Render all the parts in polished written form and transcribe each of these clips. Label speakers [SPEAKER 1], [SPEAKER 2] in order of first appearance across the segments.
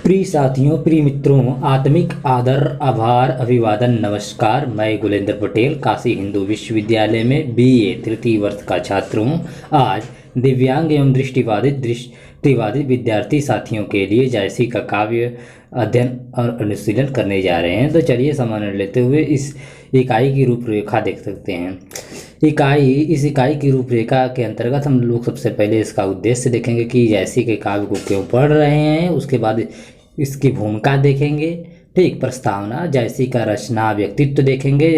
[SPEAKER 1] प्रिय साथियों, प्रिय मित्रों, आत्मिक आदर, आभार, अभिवादन, नमस्कार। मैं गुलेंद्र पटेल काशी हिंदू विश्वविद्यालय में बीए तृतीय वर्ष का छात्र हूँ। आज दिव्यांग एवं दृष्टिबाधित विद्यार्थी साथियों के लिए जायसी का काव्य अध्ययन और अनुशीलन करने जा रहे हैं। तो चलिए सामान्य लेते हुए इस इकाई की रूपरेखा देख सकते हैं। इस इकाई की रूपरेखा के अंतर्गत हम लोग सबसे पहले इसका उद्देश्य देखेंगे कि जायसी के काव्य को क्यों पढ़ रहे हैं। उसके बाद इसकी भूमिका देखेंगे, ठीक, प्रस्तावना, जायसी का रचना व्यक्तित्व देखेंगे,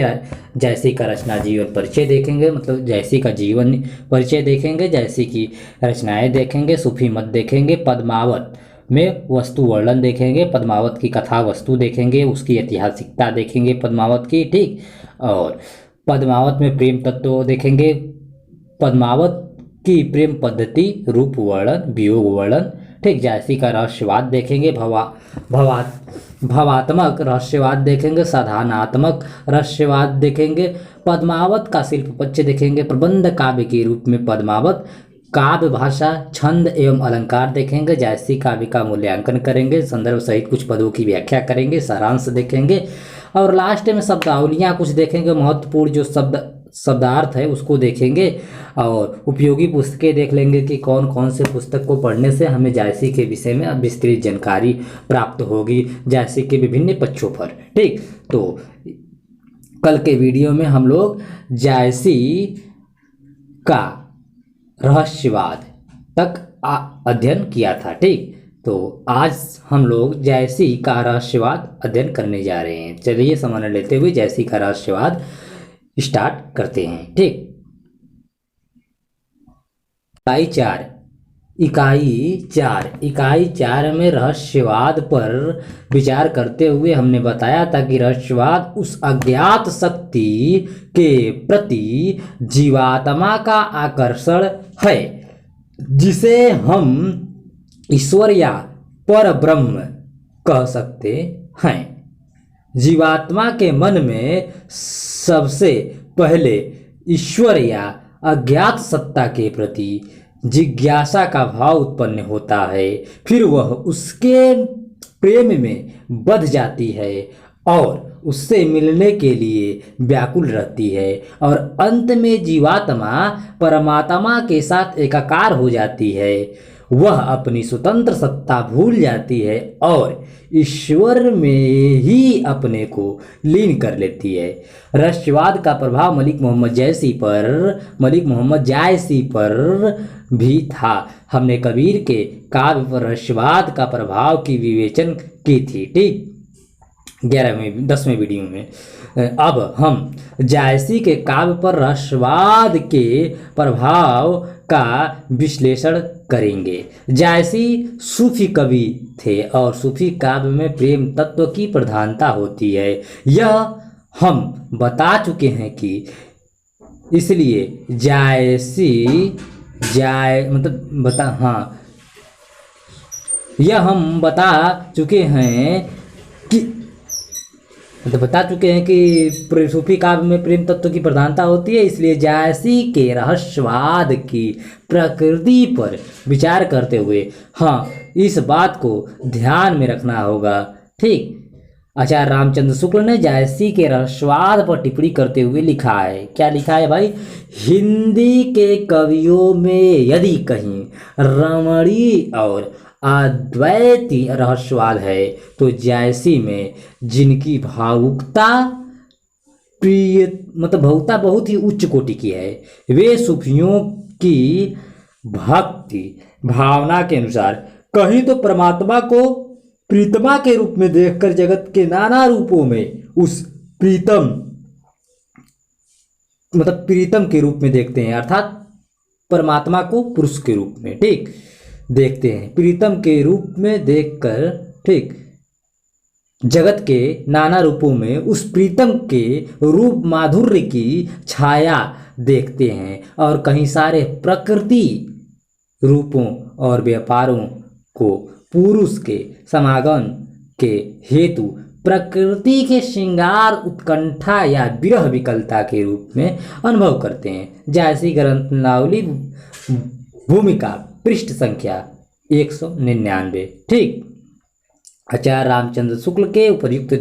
[SPEAKER 1] जायसी का रचना जीवन परिचय देखेंगे, मतलब जायसी का जीवन परिचय देखेंगे, जायसी की रचनाएं देखेंगे, सूफी मत देखेंगे, पद्मावत में वस्तु वर्णन देखेंगे, पद्मावत की कथा वस्तु देखेंगे, उसकी ऐतिहासिकता देखेंगे पद्मावत की, ठीक, और पद्मावत में प्रेम तत्व देखेंगे, पद्मावत की प्रेम पद्धति, रूप वर्णन, वियोग वर्णन, ठीक, जायसी का रहस्यवाद देखेंगे, भावात्मक रहस्यवाद देखेंगे, साधनात्मक रहस्यवाद देखेंगे, पद्मावत का शिल्प पक्ष देखेंगे, प्रबंध काव्य के रूप में पद्मावत, काव्य भाषा, छंद एवं अलंकार देखेंगे, जायसी काव्य का मूल्यांकन करेंगे, संदर्भ सहित कुछ पदों की व्याख्या करेंगे, सारांश देखेंगे और लास्ट में शब्दावलियाँ कुछ देखेंगे, महत्वपूर्ण जो शब्दार्थ है उसको देखेंगे और उपयोगी पुस्तकें देख लेंगे कि कौन कौन से पुस्तक को पढ़ने से हमें जायसी के विषय में विस्तृत जानकारी प्राप्त होगी, जायसी के विभिन्न पक्षों पर, ठीक। तो कल के वीडियो में हम लोग जायसी का रहस्यवाद तक अध्ययन किया था, ठीक। तो आज हम लोग जायसी का रहस्यवाद अध्ययन करने जा रहे हैं। चलिए सामान्य लेते हुए जायसी का रहस्यवाद स्टार्ट करते हैं, ठीक। इकाई चार में रहस्यवाद पर विचार करते हुए हमने बताया था कि रहस्यवाद उस अज्ञात शक्ति के प्रति जीवात्मा का आकर्षण है जिसे हम ईश्वर या पर ब्रह्म कह सकते हैं। जीवात्मा के मन में सबसे पहले ईश्वर या अज्ञात सत्ता के प्रति जिज्ञासा का भाव उत्पन्न होता है, फिर वह उसके प्रेम में बंध जाती है और उससे मिलने के लिए व्याकुल रहती है और अंत में जीवात्मा परमात्मा के साथ एकाकार हो जाती है। वह अपनी स्वतंत्र सत्ता भूल जाती है और ईश्वर में ही अपने को लीन कर लेती है। रहस्यवाद का प्रभाव मलिक मोहम्मद जायसी पर भी था। हमने कबीर के काव्य पर रहस्यवाद का प्रभाव की विवेचन की थी, ठीक, 10वें वीडियो में। अब हम जायसी के काव्य पर रहस्यवाद के प्रभाव का विश्लेषण करेंगे। जायसी सूफी कवि थे और सूफी काव्य में प्रेम तत्व की प्रधानता होती है, यह हम बता चुके हैं कि इसलिए यह हम बता चुके हैं कि सूफी काव्य में प्रेम तत्व की प्रधानता होती है, इसलिए जायसी के रहस्यवाद की प्रकृति पर विचार करते हुए इस बात को ध्यान में रखना होगा, ठीक। आचार्य रामचंद्र शुक्ल ने जायसी के रहस्यवाद पर टिप्पणी करते हुए लिखा है, क्या लिखा है भाई? हिंदी के कवियों में यदि कहीं रमणीय और अद्वैती रहस्यवाद है तो जायसी में जिनकी भावुकता बहुत ही उच्च कोटि की है, वे सूफियों की भक्ति भावना के अनुसार कहीं तो परमात्मा को प्रीतमा के रूप में देखकर जगत के नाना रूपों में उस प्रीतम के रूप में देखते हैं, अर्थात परमात्मा को पुरुष के रूप में, ठीक, देखते हैं, प्रीतम के रूप में देखकर, ठीक, जगत के नाना रूपों में उस प्रीतम के रूप माधुर्य की छाया देखते हैं और कहीं सारे प्रकृति रूपों और व्यापारों को पुरुष के समागम के हेतु प्रकृति के श्रृंगार, उत्कंठा या विरह विकलता के रूप में अनुभव करते हैं। जायसी ग्रंथनावली भूमिका पृष्ठ संख्या 199, ठीक। आचार्य रामचंद्र शुक्ल के उपर्युक्त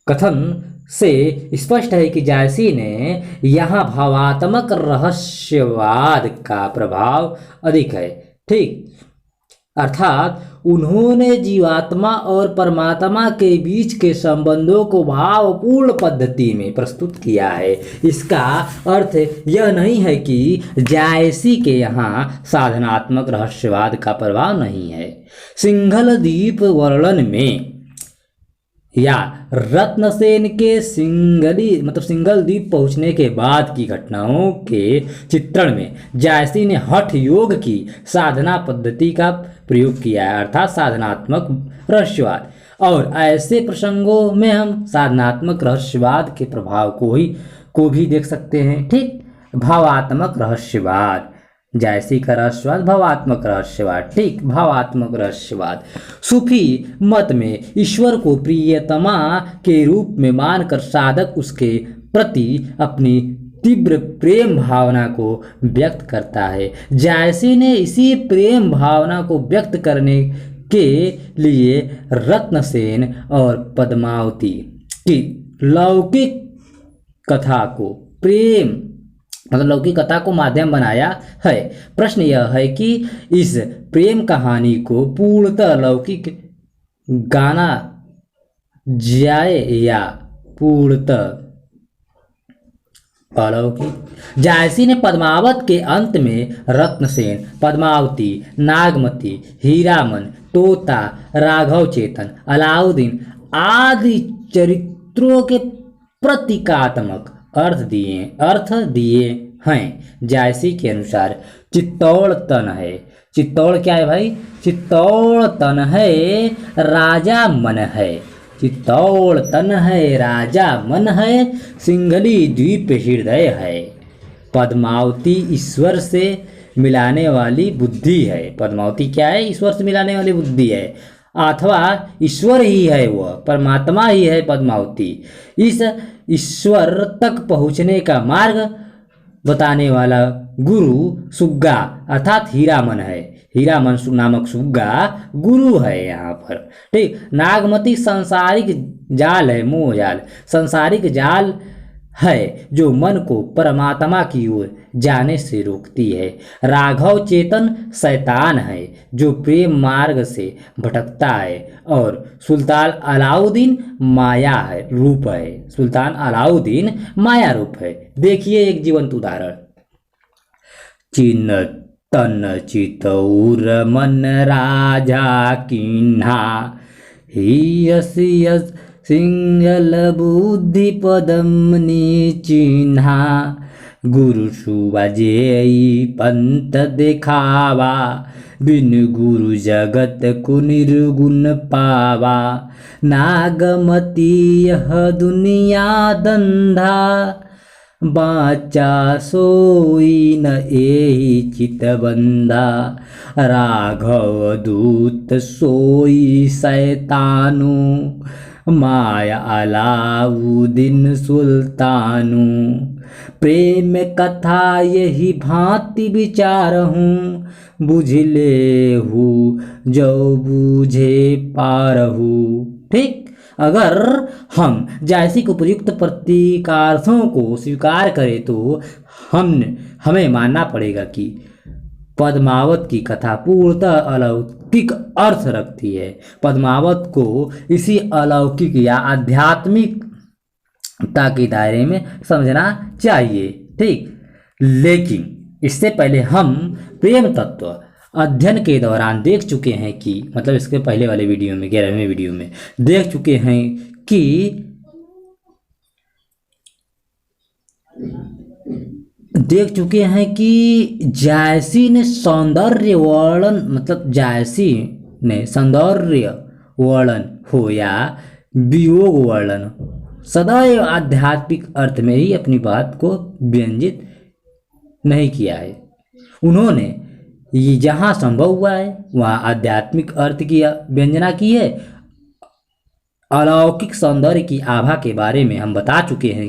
[SPEAKER 1] कथन से स्पष्ट है कि जायसी ने यहाँ भावात्मक रहस्यवाद का प्रभाव अधिक है। ठीक, अर्थात उन्होंने जीवात्मा और परमात्मा के बीच के संबंधों को भावपूर्ण पद्धति में प्रस्तुत किया है। इसका अर्थ यह नहीं है कि जायसी के यहाँ साधनात्मक रहस्यवाद का प्रभाव नहीं है। सिंघल द्वीप वर्णन में या रत्नसेन के सिंघल द्वीप पहुंचने के बाद की घटनाओं के चित्रण में जायसी ने हठ योग की साधना पद्धति का प्रयोग किया है, अर्थात साधनात्मक रहस्यवाद। और ऐसे प्रसंगों में हम साधनात्मक रहस्यवाद के प्रभाव को भी देख सकते हैं। ठीक, भावात्मक रहस्यवाद, जायसी का रहस्यवाद भावात्मक रहस्यवाद। ठीक, भावात्मक रहस्यवाद सूफी मत में ईश्वर को प्रियतमा के रूप में मानकर साधक उसके प्रति अपनी तीव्र प्रेम भावना को व्यक्त करता है। जायसी ने इसी प्रेम भावना को व्यक्त करने के लिए रत्नसेन और पद्मावती की लौकिक कथा को लौकिक कथा को माध्यम बनाया है। प्रश्न यह है कि इस प्रेम कहानी को पूर्णतः लौकिक गाना जाए या पूर्णतः अलौकिक। जायसी ने पद्मावत के अंत में रत्नसेन, पद्मावती, नागमती, हीरामन, तोता, राघव चेतन, अलाउद्दीन आदि चरित्रों के प्रतीकात्मक अर्थ दिए हैं। जायसी के अनुसार चित्तौड़ तन है, चित्तौड़ क्या है भाई? चित्तौड़ तन है, राजा मन है। चित्तौड़ तन है, राजा मन है, सिंघली द्वीप हृदय है। पद्मावती ईश्वर से मिलाने वाली बुद्धि है। पद्मावती क्या है? ईश्वर से मिलाने वाली बुद्धि है, अथवा ईश्वर ही है, वह परमात्मा ही है पद्मावती। इस ईश्वर तक पहुँचने का मार्ग बताने वाला गुरु सुग्गा अर्थात हीरामन है। हीरामन नामक सुग्गा गुरु है यहाँ पर। ठीक, नागमती सांसारिक जाल है, मोह जाल, सांसारिक जाल है जो मन को परमात्मा की ओर जाने से रोकती है। राघव चेतन शैतान है जो प्रेम मार्ग से भटकता है। और सुल्तान अलाउद्दीन माया है, रूप है। सुल्तान अलाउद्दीन माया रूप है। देखिए एक जीवंत उदाहरण। चिन्ह तन चितौर मन राजा किन्हा, हियस सिंगल बुद्धि पदमनि चिन्हा। गुरु सुबाजेई पंथ देखावा, बिन गुरु जगत को निर्गुण पावा। नागमती यह दुनिया धंधा, बाचा सोई न एही चितबंधा। राघव दूत सोई शैतानु, माया अलाउद्दीन सुल्तानु। प्रेम कथा यही भांति विचार हूँ, बुझ ले हूँ जो बूझे पारहू। ठीक, अगर हम जायसी को उपयुक्त प्रतीकार्थों को स्वीकार करें तो हमें मानना पड़ेगा कि पद्मावत की कथा पूर्णतः अलौकिक अर्थ रखती है। पद्मावत को इसी अलौकिक या आध्यात्मिकता के दायरे में समझना चाहिए। ठीक, लेकिन इससे पहले हम प्रेम तत्व अध्ययन के दौरान देख चुके हैं कि मतलब इसके पहले वाले वीडियो में 11वें वीडियो में देख चुके हैं कि जायसी ने सौंदर्य वर्णन हो या वियोग वर्णन सदैव आध्यात्मिक अर्थ में ही अपनी बात को व्यंजित नहीं किया है। उन्होंने जहाँ संभव हुआ है वहाँ आध्यात्मिक अर्थ की व्यंजना की है। अलौकिक सौंदर्य की आभा के बारे में हम बता चुके हैं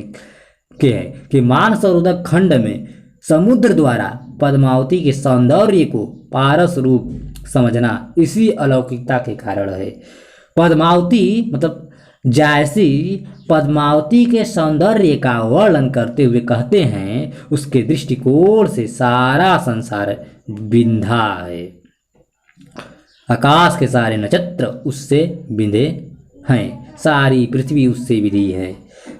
[SPEAKER 1] कि मानसरोवर खंड में समुद्र द्वारा पद्मावती के सौंदर्य को पारस रूप समझना इसी अलौकिकता के कारण है। पद्मावती मतलब जायसी पद्मावती के सौंदर्य का वर्णन करते हुए कहते हैं, उसके दृष्टिकोण से सारा संसार बिंधा है। आकाश के सारे नक्षत्र उससे बिंधे हैं, सारी पृथ्वी उससे बिंधी है,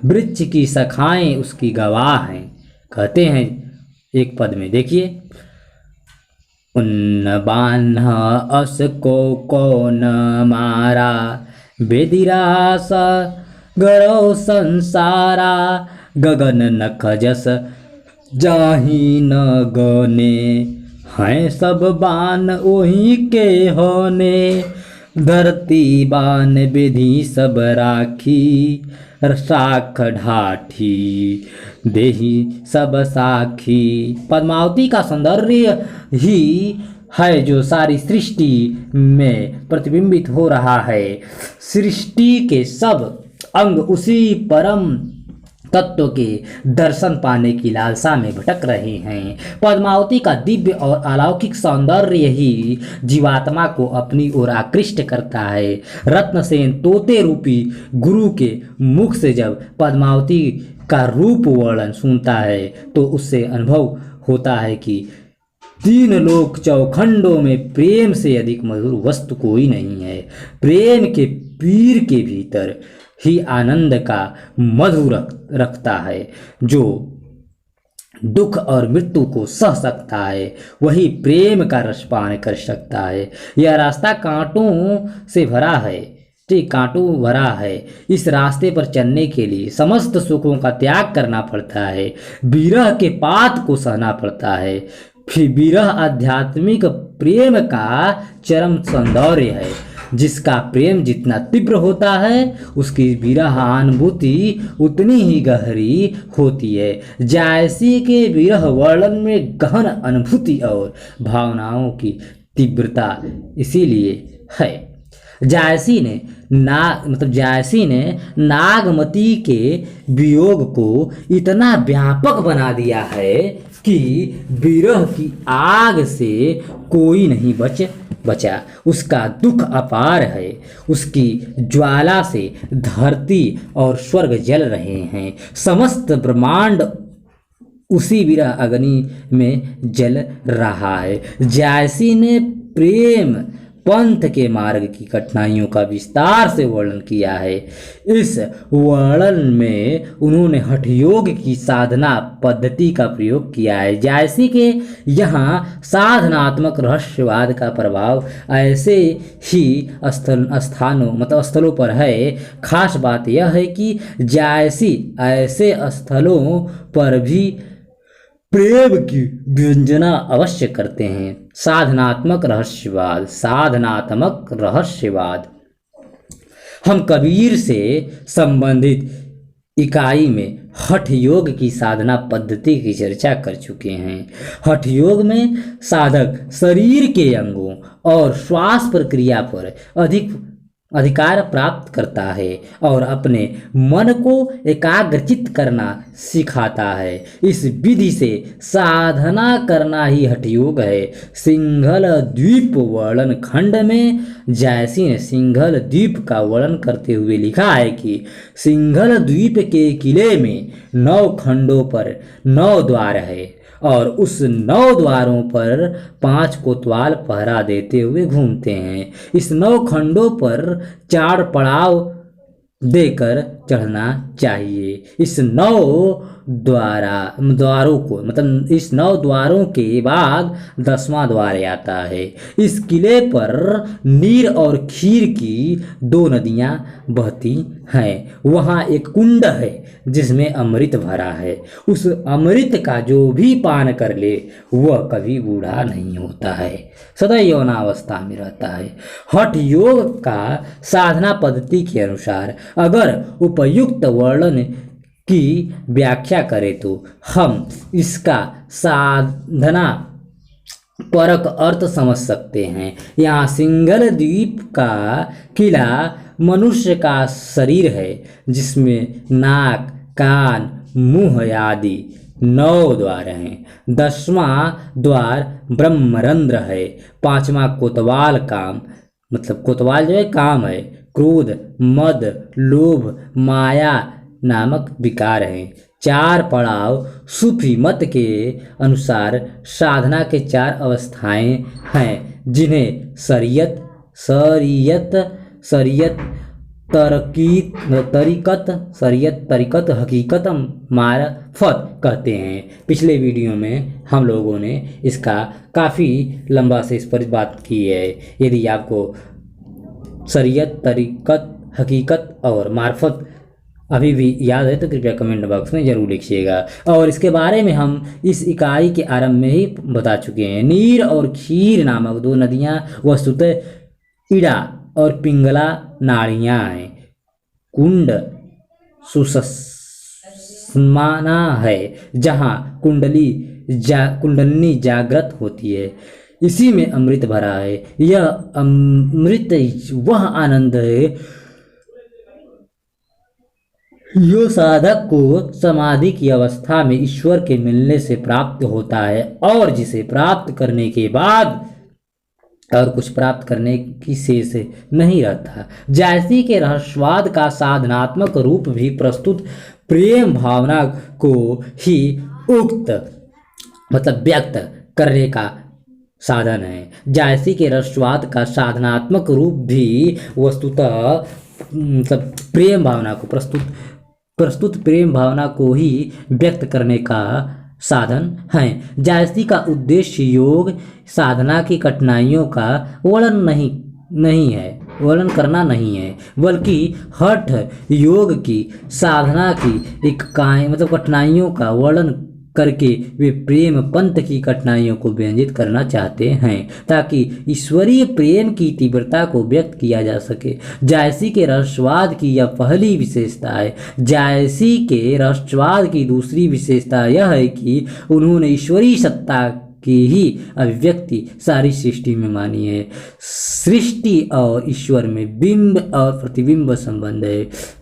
[SPEAKER 1] वृक्ष की शाखाएं उसकी गवाह हैं। कहते हैं एक पद में, देखिए, उन्न बान्ह अस को कौन मारा, बेदिरास गरौ संसारा, गगन नख जस जाहि न गने, हैं सब बान ओही के होने, धरती बान विधि सब राखी, साख ढाठी देही सब साखी। पद्मावती का सौंदर्य ही है जो सारी सृष्टि में प्रतिबिंबित हो रहा है। सृष्टि के सब अंग उसी परम तत्व के दर्शन पाने की लालसा में भटक रहे हैं। पद्मावती का दिव्य और अलौकिक सौंदर्य ही जीवात्मा को अपनी ओर आकृष्ट करता है। रत्नसेन तोते रूपी गुरु के मुख से जब पद्मावती का रूप वर्णन सुनता है तो उससे अनुभव होता है कि तीन लोक चौखंडों में प्रेम से अधिक मधुर वस्तु कोई नहीं है। प्रेम के पीर के भीतर ही आनंद का मधु रखता है। जो दुख और मृत्यु को सह सकता है वही प्रेम का रसपान कर सकता है। यह रास्ता कांटों से भरा है, कांटों भरा है। इस रास्ते पर चलने के लिए समस्त सुखों का त्याग करना पड़ता है, विरह के पात को सहना पड़ता है। फिर विरह आध्यात्मिक प्रेम का चरम सौंदर्य है। जिसका प्रेम जितना तीव्र होता है उसकी विरह अनुभूति उतनी ही गहरी होती है। जायसी के विरह वर्णन में गहन अनुभूति और भावनाओं की तीव्रता इसीलिए है। जायसी ने नागमती के वियोग को इतना व्यापक बना दिया है कि विरह की आग से कोई नहीं बचा। उसका दुख अपार है, उसकी ज्वाला से धरती और स्वर्ग जल रहे हैं। समस्त ब्रह्मांड उसी विरह अग्नि में जल रहा है। जायसी ने प्रेम पंथ के मार्ग की कठिनाइयों का विस्तार से वर्णन किया है। इस वर्णन में उन्होंने हठ योग की साधना पद्धति का प्रयोग किया है। जायसी के यहाँ साधनात्मक रहस्यवाद का प्रभाव ऐसे ही स्थलों पर है। खास बात यह है कि जायसी ऐसे स्थलों पर भी प्रेम की व्यंजना अवश्य करते हैं। साधनात्मक रहस्यवाद हम कबीर से संबंधित इकाई में हठ योग की साधना पद्धति की चर्चा कर चुके हैं। हठ योग में साधक शरीर के अंगों और श्वास प्रक्रिया पर अधिकार प्राप्त करता है और अपने मन को एकाग्रचित करना सिखाता है। इस विधि से साधना करना ही हठ योग है। सिंघल द्वीप वर्णन खंड में जायसी ने सिंघल द्वीप का वर्णन करते हुए लिखा है कि सिंघल द्वीप के किले में 9 खंडों पर 9 द्वार है और उस 9 द्वारों पर 5 कोतवाल पहरा देते हुए घूमते हैं। इस 9 खंडों पर 4 पड़ाव देकर चढ़ना चाहिए। इस 9 द्वारों को मतलब इस 9 द्वारों के बाद 10वां द्वार आता है। इस किले पर नीर और खीर की 2 नदियां बहती हैं। वहाँ एक कुंड है जिसमें अमृत भरा है। उस अमृत का जो भी पान कर ले वह कभी बूढ़ा नहीं होता है, सदा यौनावस्था में रहता है। हठ योग का साधना पद्धति के अनुसार अगर उपयुक्त वर्णन की व्याख्या करें तो हम इसका साधना परक अर्थ समझ सकते हैं। यहाँ सिंघल द्वीप का किला मनुष्य का शरीर है जिसमें नाक, कान, मुंह आदि 9 द्वार हैं। 10वां द्वार ब्रह्मरंध्र है। 5वां कोतवाल काम मतलब कोतवाल जो है काम है। क्रोध, मद, लोभ, माया नामक विकार हैं। 4 पड़ाव सूफी मत के अनुसार साधना के 4 अवस्थाएं हैं, जिन्हें शरीयत शरीयत शरीयत तरीकत हकीकत मार्फत कहते हैं। पिछले वीडियो में हम लोगों ने इसका काफ़ी लंबा से इस पर बात की है। यदि आपको शरीयत, तरीकत, हकीकत और मार्फत अभी भी याद है तो कृपया कमेंट बॉक्स में ज़रूर लिखिएगा। और इसके बारे में हम इस इकाई के आरंभ में ही बता चुके हैं। नीर और खीर नामक 2 नदियाँ वस्तुतः इड़ा और पिंगला नाड़ियाँ हैं। कुंड सुषुम्ना है, जहाँ कुंडलिनी जागृत होती है। इसी में अमृत भरा है। यह अमृत वह आनंद है जो साधक को समाधि की अवस्था में ईश्वर के मिलने से प्राप्त होता है और जिसे प्राप्त करने के बाद और कुछ प्राप्त करने की शेष नहीं रहता। जैसे कि रहस्यवाद का साधनात्मक रूप भी प्रस्तुत प्रेम भावना को ही उक्त व्यक्त करने का साधन है। जैसे कि रहस्यवाद का साधनात्मक रूप भी वस्तुतः प्रेम भावना को प्रस्तुत प्रेम भावना को ही व्यक्त करने का साधन है। जैसे का उद्देश्य योग साधना की कठिनाइयों का वर्णन करना नहीं है, बल्कि हठ योग की साधना की इकाई कठिनाइयों का वर्णन करके वे प्रेम पंथ की कठिनाइयों को व्यंजित करना चाहते हैं, ताकि ईश्वरीय प्रेम की तीव्रता को व्यक्त किया जा सके। जायसी के रहस्यवाद की यह पहली विशेषता है। जायसी के रहस्यवाद की दूसरी विशेषता यह है कि उन्होंने ईश्वरीय सत्ता की ही अभिव्यक्ति सारी सृष्टि में मानी है। सृष्टि और ईश्वर में बिंब और प्रतिबिंब संबंध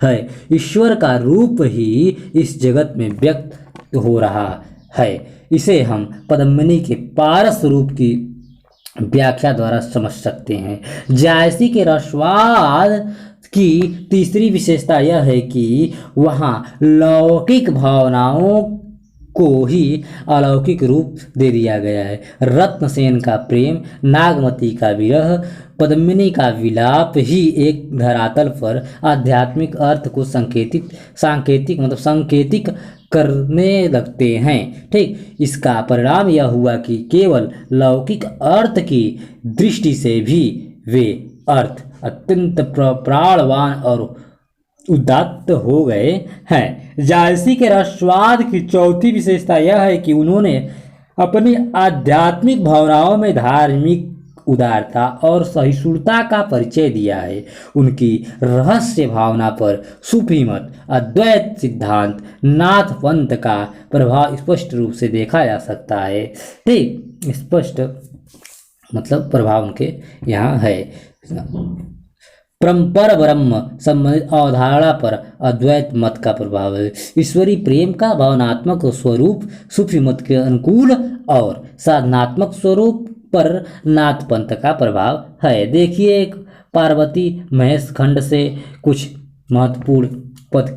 [SPEAKER 1] है। ईश्वर का रूप ही इस जगत में व्यक्त हो रहा है। इसे हम पद्मिनी के पारस रूप की व्याख्या द्वारा समझ सकते हैं। जायसी के रहस्यवाद की तीसरी विशेषता यह है कि वहाँ लौकिक भावनाओं को ही अलौकिक रूप दे दिया गया है। रत्नसेन का प्रेम, नागमती का विरह, पद्मिनी का विलाप ही एक धरातल पर आध्यात्मिक अर्थ को सांकेतिक करने लगते हैं। ठीक, इसका परिणाम यह हुआ कि केवल लौकिक अर्थ की दृष्टि से भी वे अर्थ अत्यंत प्राणवान और उदात्त हो गए हैं। जायसी के रहस्यवाद की चौथी विशेषता यह है कि उन्होंने अपनी आध्यात्मिक भावनाओं में धार्मिक उदारता और सहिष्णुता का परिचय दिया है। उनकी रहस्य भावना पर सूफी मत, अद्वैत सिद्धांत, नाथ पंथ का प्रभाव स्पष्ट रूप से देखा जा सकता है। ठीक, स्पष्ट प्रभाव उनके यहाँ है। परम्पर ब्रह्म संबंधित अवधारणा पर अद्वैत मत का प्रभाव है। ईश्वरीय प्रेम का भावनात्मक स्वरूप सूफी मत के अनुकूल और साधनात्मक स्वरूप पर नाथ पंथ का प्रभाव है। देखिए, एक पार्वती महेश खंड से कुछ महत्वपूर्ण पद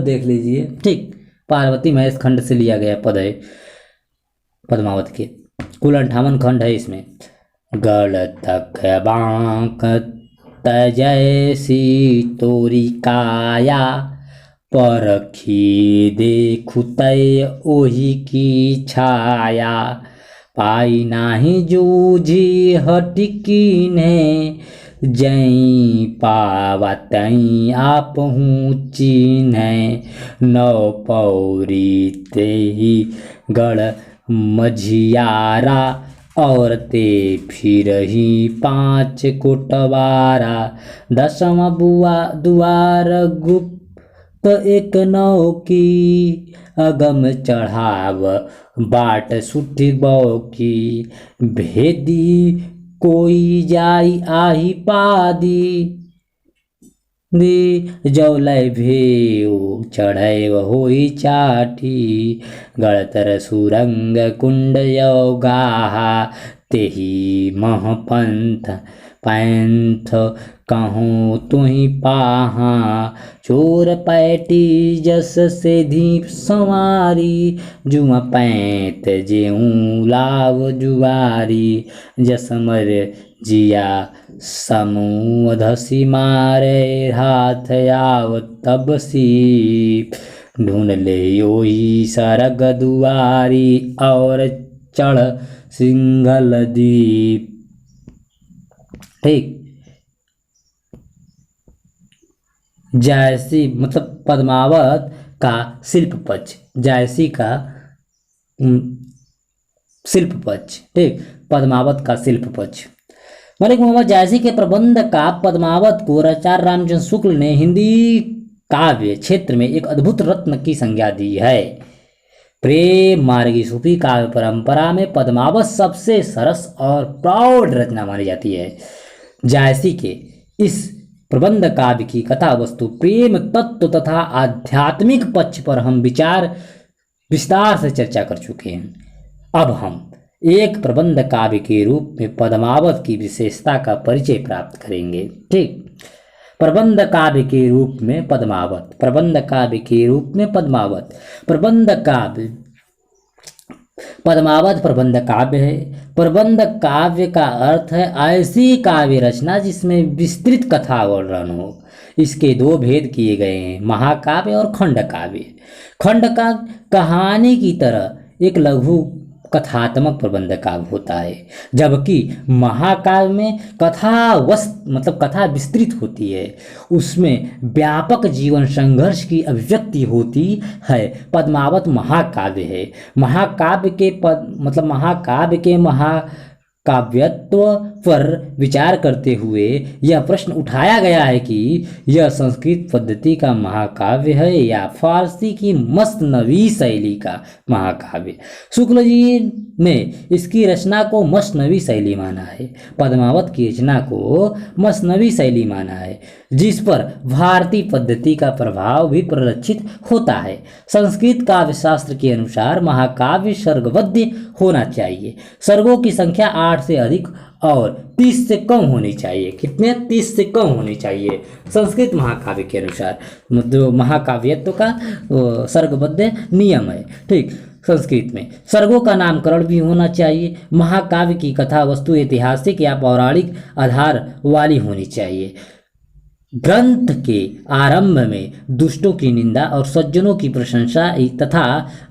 [SPEAKER 1] देख लीजिए। ठीक, पार्वती महेश खंड से लिया गया पद है पद्मावत के। कुल 58 खंड है इसमें। गढ़ तक बांक तजैसी तोरी काया, परखी देखु तय ओही की छाया, पाई नाही जूझी हटकी ने, जई पावा तई आप हूँ चिन्ह, नौ पौरी ते ही गढ़ मझियारा, और ते फिर ही 5 कोटवारा, 10वां दुआर गुप्त 1 नौ की, अगम चढ़ाव बाट सुठी बौ की, भेदी कोई जाई आही पादी, जौलय भेऊ चढ़ै होई चाठी, गढ़तर सुरंग कुंड योगाहा, तेहि मह पंथ पैंथ कहूँ तुहि पाहा चोर पैटी जस से धीप संवारी जुआ पैंत जेऊँ लाव जुआरी जस मर जिया समूह धसी मारे हाथ आव तब सी ढूंढ ले योही सरग दुआरी और चढ़ सिंघल दीप। ठीक। जायसी मतलब पद्मावत का शिल्प पक्ष, जायसी का शिल्प पक्ष। ठीक। पद्मावत का शिल्प पक्ष। मलिक मोहम्मद जायसी के प्रबंध का पद्मावत को आचार्य रामचंद्र शुक्ल ने हिंदी काव्य क्षेत्र में एक अद्भुत रत्न की संज्ञा दी है। प्रेम मार्गी सूफी काव्य परंपरा में पद्मावत सबसे सरस और प्रौढ़ रचना मानी जाती है। जायसी के इस प्रबंध काव्य की कथा वस्तु, प्रेम तत्व तथा आध्यात्मिक पक्ष पर हम विस्तार से चर्चा कर चुके हैं। अब हम एक प्रबंध काव्य के रूप में पद्मावत की विशेषता का परिचय प्राप्त करेंगे। ठीक। प्रबंध काव्य के रूप में पद्मावत, प्रबंध काव्य के रूप में पद्मावत। प्रबंध काव्य, पद्मावत प्रबंध काव्य है। प्रबंध काव्य का अर्थ है ऐसी काव्य रचना जिसमें विस्तृत कथा वर्णन हो। इसके दो भेद किए गए हैं, महाकाव्य और खंड काव्य। खंड काव्य कहानी की तरह एक लघु कथात्मक प्रबंध काव्य होता है, जबकि महाकाव्य में कथा विस्तृत होती है, उसमें व्यापक जीवन संघर्ष की अभिव्यक्ति होती है। पद्मावत महाकाव्य है। महाकाव्य के महाकाव्यत्व पर विचार करते हुए यह प्रश्न उठाया गया है कि यह संस्कृत पद्धति का महाकाव्य है या फारसी की मसनवी शैली का महाकाव्य। शुक्ल जी ने इसकी रचना को मसनवी शैली माना है, पद्मावत की रचना को मसनवी शैली माना है, जिस पर भारतीय पद्धति का प्रभाव भी प्रदर्शित होता है। संस्कृत काव्य शास्त्र के अनुसार महाकाव्य सर्गबद्ध होना चाहिए। सर्गों की संख्या 8 से अधिक और 30 से कम होनी चाहिए। कितने? 30 से कम होनी चाहिए संस्कृत महाकाव्य के अनुसार। मतलब महाकाव्यत्व का सर्गबद्ध नियम है। ठीक। संस्कृत में सर्गों का नामकरण भी होना चाहिए। महाकाव्य की कथा वस्तु ऐतिहासिक या पौराणिक आधार वाली होनी चाहिए। ग्रंथ के आरंभ में दुष्टों की निंदा और सज्जनों की प्रशंसा तथा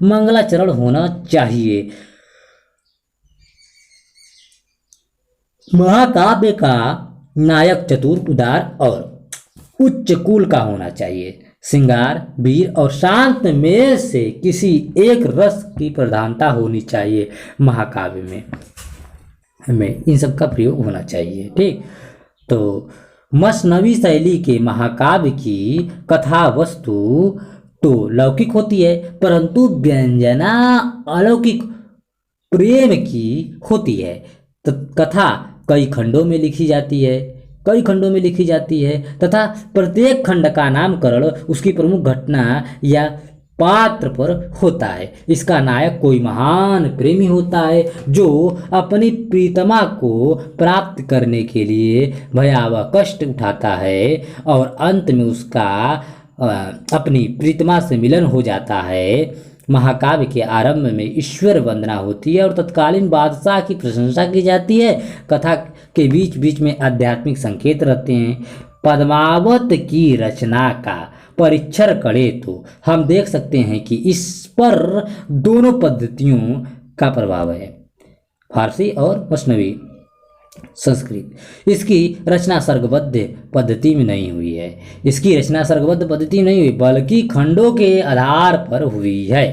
[SPEAKER 1] मंगलाचरण होना चाहिए। महाकाव्य का नायक चतुर, उदार और उच्च कुल का होना चाहिए। श्रृंगार, वीर और शांत में से किसी एक रस की प्रधानता होनी चाहिए। महाकाव्य में हमें इन सब का प्रयोग होना चाहिए। ठीक। तो मसनवी शैली के महाकाव्य की कथा वस्तु तो लौकिक होती है, परंतु व्यंजना अलौकिक प्रेम की होती है। तो कथा कई खंडों में लिखी जाती है तथा प्रत्येक खंड का नामकरण उसकी प्रमुख घटना या पात्र पर होता है। इसका नायक कोई महान प्रेमी होता है जो अपनी प्रीतमा को प्राप्त करने के लिए भयावह कष्ट उठाता है और अंत में उसका अपनी प्रीतमा से मिलन हो जाता है। महाकाव्य के आरंभ में ईश्वर वंदना होती है और तत्कालीन बादशाह की प्रशंसा की जाती है। कथा के बीच बीच में आध्यात्मिक संकेत रहते हैं। पद्मावत की रचना का परीक्षण करें तो हम देख सकते हैं कि इस पर दोनों पद्धतियों का प्रभाव है, फारसी और मसनवी संस्कृत। इसकी रचना सर्गबद्ध पद्धति में नहीं हुई है, बल्कि खंडों के आधार पर हुई है।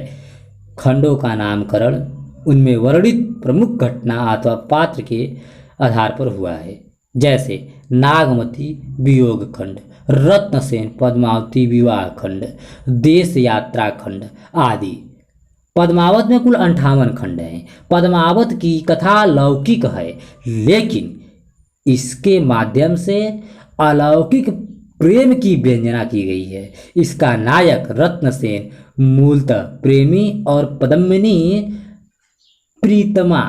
[SPEAKER 1] खंडों का नामकरण उनमें वर्णित प्रमुख घटना अथवा पात्र के आधार पर हुआ है, जैसे नागमती वियोग खंड, रत्नसेन पद्मावती विवाह खंड, देश यात्रा खंड आदि। पद्मावत में कुल 58 खंड हैं। पद्मावत की कथा लौकिक है, लेकिन इसके माध्यम से अलौकिक प्रेम की व्यंजना की गई है। इसका नायक रत्नसेन मूलतः प्रेमी और पद्मिनी प्रीतमा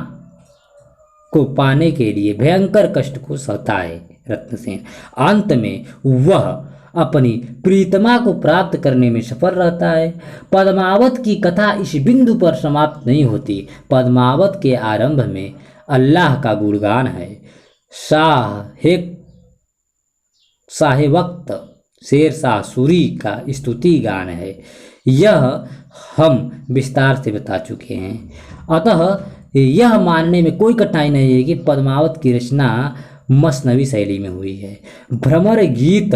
[SPEAKER 1] को पाने के लिए भयंकर कष्ट को सहता है रत्नसेन। अंत में वह अपनी प्रीतमा को प्राप्त करने में सफल रहता है। पद्मावत की कथा इस बिंदु पर समाप्त नहीं होती। पद्मावत के आरंभ में अल्लाह का गुणगान है। शाह वक्त शेर शाह सूरी का स्तुति गान है। यह हम विस्तार से बता चुके हैं। अतः यह मानने में कोई कठिनाई नहीं है कि पद्मावत की रचना मसनवी शैली में हुई है। भ्रमर गीत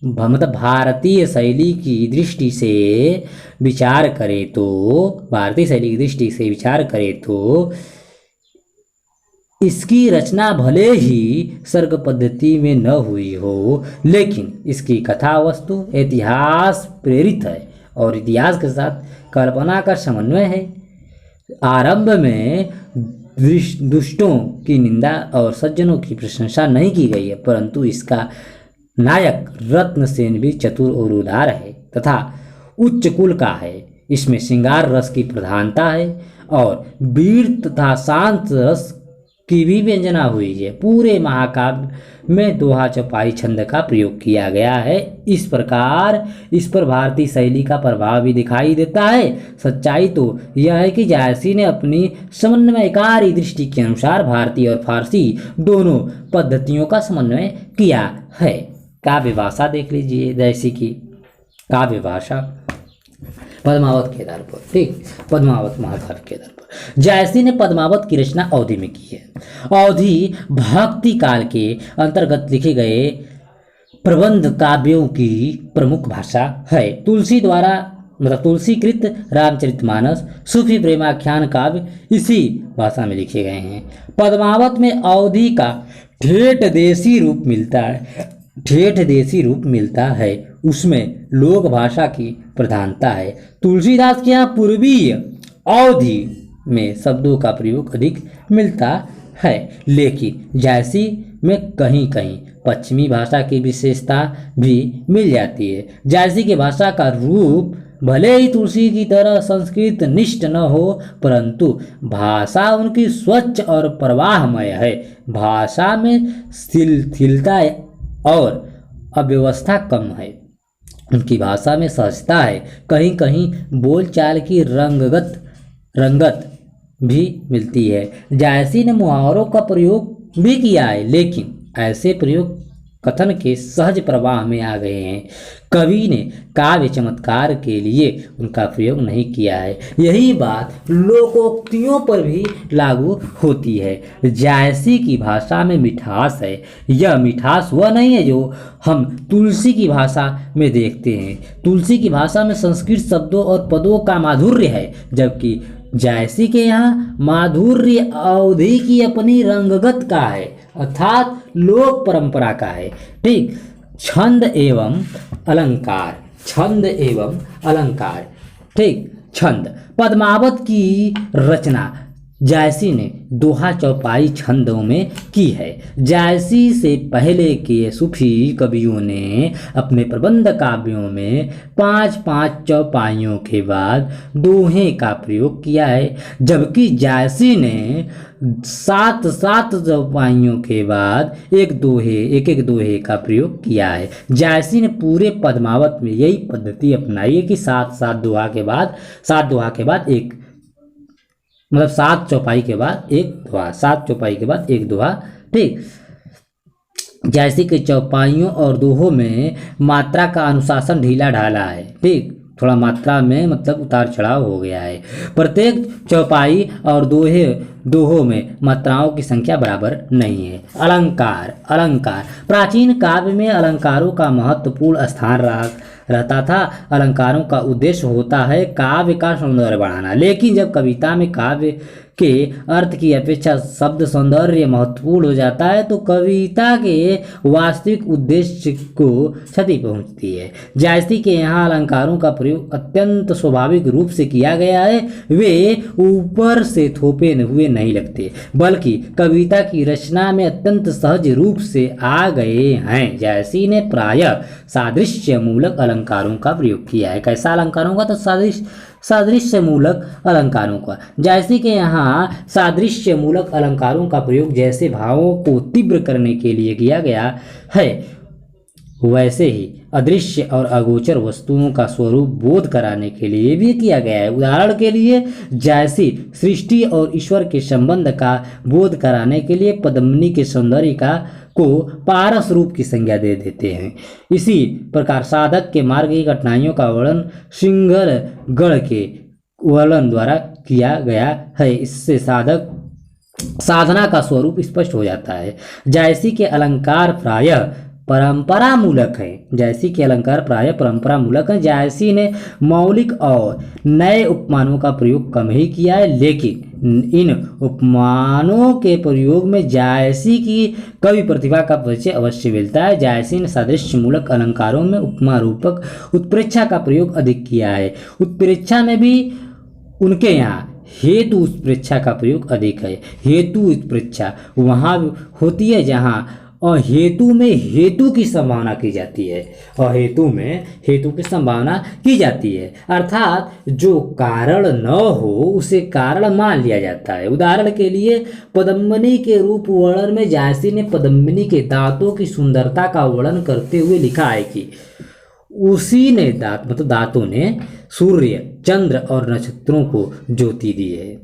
[SPEAKER 1] मतलब भारतीय शैली की दृष्टि से विचार करें तो इसकी रचना भले ही सर्ग पद्धति में न हुई हो, लेकिन इसकी कथा वस्तु इतिहास प्रेरित है और इतिहास के साथ कल्पना का समन्वय है। आरंभ में दुष्टों की निंदा और सज्जनों की प्रशंसा नहीं की गई है, परंतु इसका नायक रत्नसेन भी चतुर और उदार है तथा उच्च कुल का है। इसमें श्रृंगार रस की प्रधानता है और वीर तथा शांत रस की भी व्यंजना हुई है। पूरे महाकाव्य में दोहा चौपाई छंद का प्रयोग किया गया है। इस प्रकार इस पर भारतीय शैली का प्रभाव भी दिखाई देता है। सच्चाई तो यह है कि जायसी ने अपनी समन्वयकारी दृष्टि के अनुसार भारतीय और फारसी दोनों पद्धतियों का समन्वय किया है। काव्य भाषा देख लीजिए, जायसी की काव्य भाषा पद्मावत के आधार पर, ठीक, पद्मावत महाकाव्य के आधार पर जायसी ने पद्मावत की रचना अवधि में की है। अवधि भक्ति काल के अंतर्गत लिखे गए प्रबंध काव्यों की प्रमुख भाषा है। तुलसी द्वारा मतलब तुलसीकृत रामचरितमानस, सूफी प्रेमाख्यान काव्य इसी भाषा में लिखे गए हैं। पद्मावत में अवधि का ठेठ देसी रूप मिलता है। उसमें लोक भाषा की प्रधानता है। तुलसीदास के यहाँ पूर्वीय अवधि में शब्दों का प्रयोग अधिक मिलता है, लेकिन जायसी में कहीं कहीं पश्चिमी भाषा की विशेषता भी मिल जाती है। जायसी की भाषा का रूप भले ही तुलसी की तरह संस्कृत निष्ठ न हो, परंतु भाषा उनकी स्वच्छ और प्रवाहमय है। भाषा में स्थिरता और अव्यवस्था कम है। उनकी भाषा में सहजता है। कहीं कहीं बोलचाल की रंगत भी मिलती है। जायसी ने मुहावरों का प्रयोग भी किया है, लेकिन ऐसे प्रयोग कथन के सहज प्रवाह में आ गए हैं। कवि ने काव्य चमत्कार के लिए उनका प्रयोग नहीं किया है। यही बात लोकोक्तियों पर भी लागू होती है। जायसी की भाषा में मिठास है। यह मिठास वह नहीं है जो हम तुलसी की भाषा में देखते हैं। तुलसी की भाषा में संस्कृत शब्दों और पदों का माधुर्य है, जबकि जायसी के यहाँ माधुर्य अवधि की अपनी रंगगत का है, अर्थात लोक परंपरा का है। ठीक, छंद एवं अलंकार। ठीक, छंद पद्मावत की रचना जायसी ने दोहा चौपाई छंदों में की है। जायसी से पहले के सूफी कवियों ने अपने प्रबंध काव्यों में 5-5 चौपाइयों के बाद दोहे का प्रयोग किया है, जबकि जायसी ने 7-7 चौपाइयों के बाद एक एक दोहे का प्रयोग किया है। जायसी ने पूरे पद्मावत में यही पद्धति अपनाई है कि 7 दोहा के बाद एक, मतलब 7 चौपाई के बाद एक दोहा। ठीक, जैसे कि चौपाइयों और दोहों में मात्रा का अनुशासन ढीला ढाला है। ठीक, थोड़ा मात्रा में मतलब उतार चढ़ाव हो गया है। प्रत्येक चौपाई और दोहों में मात्राओं की संख्या बराबर नहीं है। अलंकार प्राचीन काव्य में अलंकारों का महत्वपूर्ण स्थान रहता था। अलंकारों का उद्देश्य होता है काव्य का सौंदर्य बढ़ाना, लेकिन जब कविता में काव्य के अर्थ की अपेक्षा शब्द सौंदर्य महत्वपूर्ण हो जाता है तो कविता के वास्तविक उद्देश्य को क्षति पहुंचती है। जायसी के यहाँ अलंकारों का प्रयोग अत्यंत स्वाभाविक रूप से किया गया है। वे ऊपर से थोपे हुए नहीं लगते, बल्कि कविता की रचना में अत्यंत सहज रूप से आ गए हैं। जायसी ने प्रायः सादृश्य मूलक अलंकारों का प्रयोग किया है। कैसा अलंकारों का? तो सादृश्य मूलक अलंकारों का। जैसे कि यहाँ सादृश्य मूलक अलंकारों का प्रयोग जैसे भावों को तीव्र करने के लिए किया गया है, वैसे ही अदृश्य और अगोचर वस्तुओं का स्वरूप बोध कराने के लिए भी किया गया है। उदाहरण के लिए जैसे सृष्टि और ईश्वर के संबंध का बोध कराने के लिए पद्मिनी के सौंदर्य का को पारस रूप की संज्ञा दे देते हैं। इसी प्रकार साधक के मार्ग की कठिनाइयों का वर्णन सिंघलगढ़ के वर्णन द्वारा किया गया है। इससे साधक साधना का स्वरूप स्पष्ट हो जाता है। जैसी के अलंकार प्रायः परंपरा मूलक है। जैसी के अलंकार प्रायः परंपरा मूलक है। जायसी ने मौलिक और नए उपमानों का प्रयोग कम ही किया है, लेकिन इन उपमानों के प्रयोग में जायसी की कवि प्रतिभा का परिचय अवश्य मिलता है। जायसी ने सादृश्य मूलक अलंकारों में उपमा रूपक उत्प्रेक्षा का प्रयोग अधिक किया है। उत्प्रेक्षा में भी उनके यहाँ हेतु उत्प्रेक्षा का प्रयोग अधिक है। हेतु उत्प्रेक्षा वहाँ होती है जहाँ और हेतु में हेतु की संभावना की जाती है, और हेतु में हेतु की संभावना की जाती है, अर्थात जो कारण न हो उसे कारण मान लिया जाता है। उदाहरण के लिए पद्मिनी के रूप वर्णन में जायसी ने पद्मिनी के दांतों की सुंदरता का वर्णन करते हुए लिखा है कि उसी ने दांतों ने सूर्य, चंद्र और नक्षत्रों को ज्योति दी है।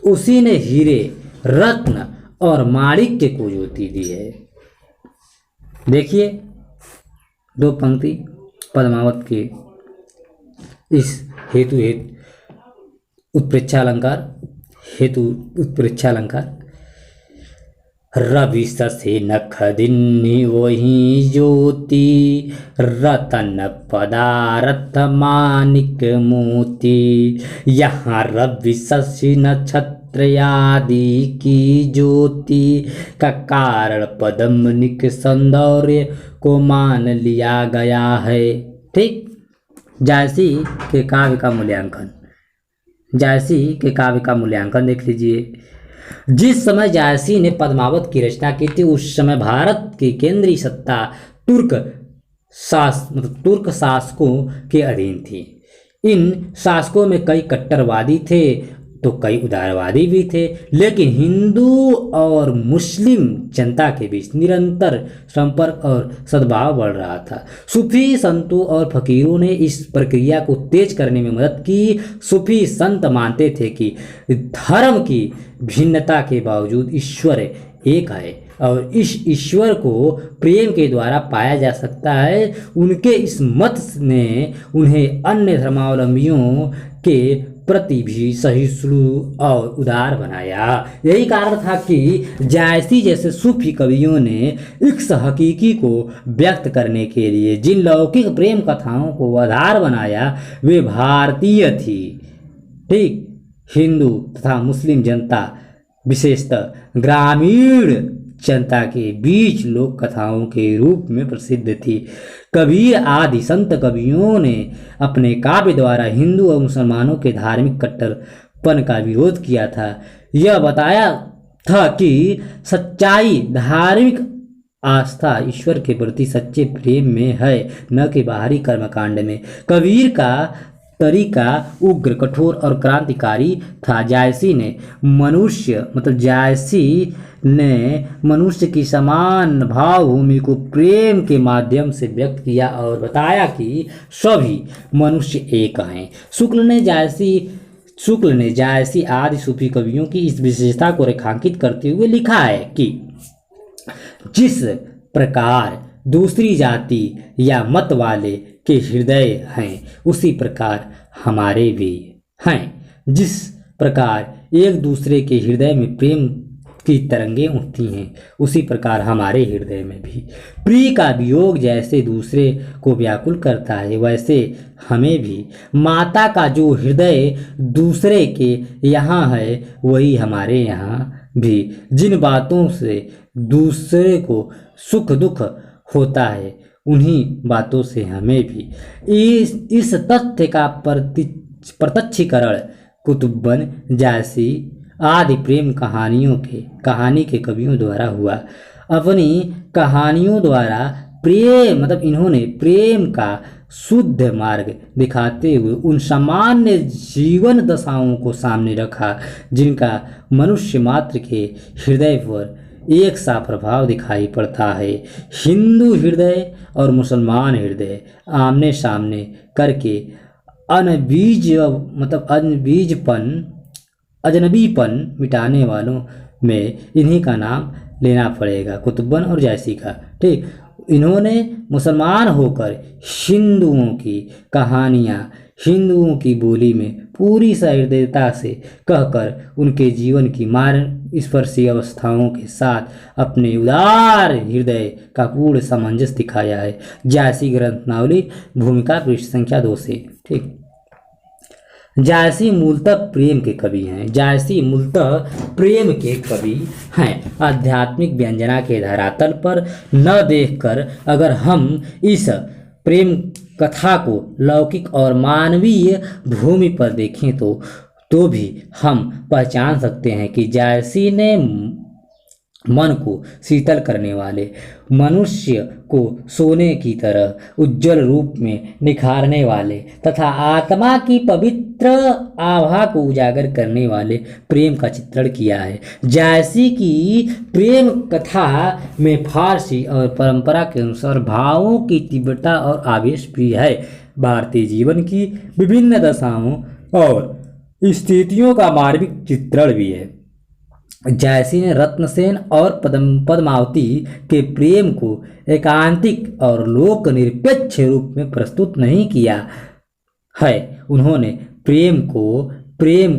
[SPEAKER 1] उसी ने हीरे, रत्न और माणिक्य को ज्योति दी है। देखिए दो पंक्ति पद्मावत के इस हेतु उत्प्रेक्षा अलंकार, हेतु उत्प्रेक्षा अलंकार। रवि शशि नख दिन्नि वही ज्योति, रतन पदारथ मानिक मोती। यहाँ रवि शशि नक्षत्र आदि की ज्योति का कारण पद्मिनी के सौंदर्य को मान लिया गया है। ठीक। जायसी के काव्य का मूल्यांकन, जायसी के काव्य का मूल्यांकन देख लीजिए। जिस समय जायसी ने पद्मावत की रचना की थी उस समय भारत की केंद्रीय सत्ता तुर्क शासकों के अधीन थी। इन शासकों में कई कट्टरवादी थे तो कई उदारवादी भी थे, लेकिन हिंदू और मुस्लिम जनता के बीच निरंतर संपर्क और सद्भाव बढ़ रहा था। सूफी संतों और फकीरों ने इस प्रक्रिया को तेज करने में मदद की। सूफी संत मानते थे कि धर्म की भिन्नता के बावजूद ईश्वर एक है और इस ईश्वर को प्रेम के द्वारा पाया जा सकता है। उनके इस मत ने उन्हें अन्य धर्मावलंबियों के प्रति भी सहिष्णु और उदार बनाया। यही कारण था कि जायसी जैसे सूफी कवियों ने इस हकीकी को व्यक्त करने के लिए जिन लौकिक प्रेम कथाओं को आधार बनाया वे भारतीय थी। ठीक। हिंदू तथा मुस्लिम जनता, विशेषतः ग्रामीण जनता के बीच लोक कथाओं के रूप में प्रसिद्ध थी। कबीर आदि संत कवियों ने अपने काव्य द्वारा हिंदू और मुसलमानों के धार्मिक कट्टरपन का विरोध किया था। यह बताया था कि सच्चाई धार्मिक आस्था ईश्वर के प्रति सच्चे प्रेम में है, न कि बाहरी कर्मकांड में। कबीर का तरीका उग्र, कठोर और क्रांतिकारी था। जायसी ने मनुष्य की समान भावभूमि को प्रेम के माध्यम से व्यक्त किया और बताया कि सभी मनुष्य एक हैं। शुक्ल ने जायसी आदि सूफी कवियों की इस विशेषता को रेखांकित करते हुए लिखा है कि जिस प्रकार दूसरी जाति या मत वाले के हृदय हैं उसी प्रकार हमारे भी हैं। जिस प्रकार एक दूसरे के हृदय में प्रेम की तरंगें उठती हैं उसी प्रकार हमारे हृदय में भी प्रिय का वियोग जैसे दूसरे को व्याकुल करता है वैसे हमें भी माता का जो हृदय दूसरे के यहाँ है वही हमारे यहाँ भी। जिन बातों से दूसरे को सुख दुख होता है उन्हीं बातों से हमें भी। इस तथ्य का प्रत्यक्षीकरण कुतुब्बन, जायसी आदि प्रेम कहानी के कवियों द्वारा हुआ। अपनी कहानियों द्वारा इन्होंने प्रेम का शुद्ध मार्ग दिखाते हुए उन सामान्य जीवन दशाओं को सामने रखा जिनका मनुष्य मात्र के हृदय पर एक सा प्रभाव दिखाई पड़ता है। हिंदू हृदय और मुसलमान हृदय आमने सामने करके अजनबीपन मिटाने वालों में इन्हीं का नाम लेना पड़ेगा, कुतुबन और जायसी का। ठीक, इन्होंने मुसलमान होकर हिंदुओं की कहानियाँ हिंदुओं की बोली में पूरी सहृदयता से कहकर उनके जीवन की स्पर्शी अवस्थाओं के साथ अपने उदार हृदय का पूर्ण सामंजस्य दिखाया है। जायसी ग्रंथनावली भूमिका पृष्ठ संख्या 2 से। ठीक, जायसी मूलतः प्रेम के कवि हैं। जायसी मूलतः प्रेम के कवि हैं। आध्यात्मिक व्यंजना के धरातल पर न देखकर अगर हम इस प्रेम कथा को लौकिक और मानवीय भूमि पर देखें तो भी हम पहचान सकते हैं कि जायसी ने मन को शीतल करने वाले, मनुष्य को सोने की तरह उज्जवल रूप में निखारने वाले तथा आत्मा की पवित्र आभा को उजागर करने वाले प्रेम का चित्रण किया है। जायसी की प्रेम कथा में फारसी और परंपरा के अनुसार भावों की तीव्रता और आवेश भी है। भारतीय जीवन की विभिन्न दशाओं और स्थितियों का मार्मिक चित्रण भी है। जायसी ने रत्नसेन और पद्मावती के प्रेम को एकांतिक और लोक निरपेक्ष रूप में प्रस्तुत नहीं किया है। उन्होंने प्रेम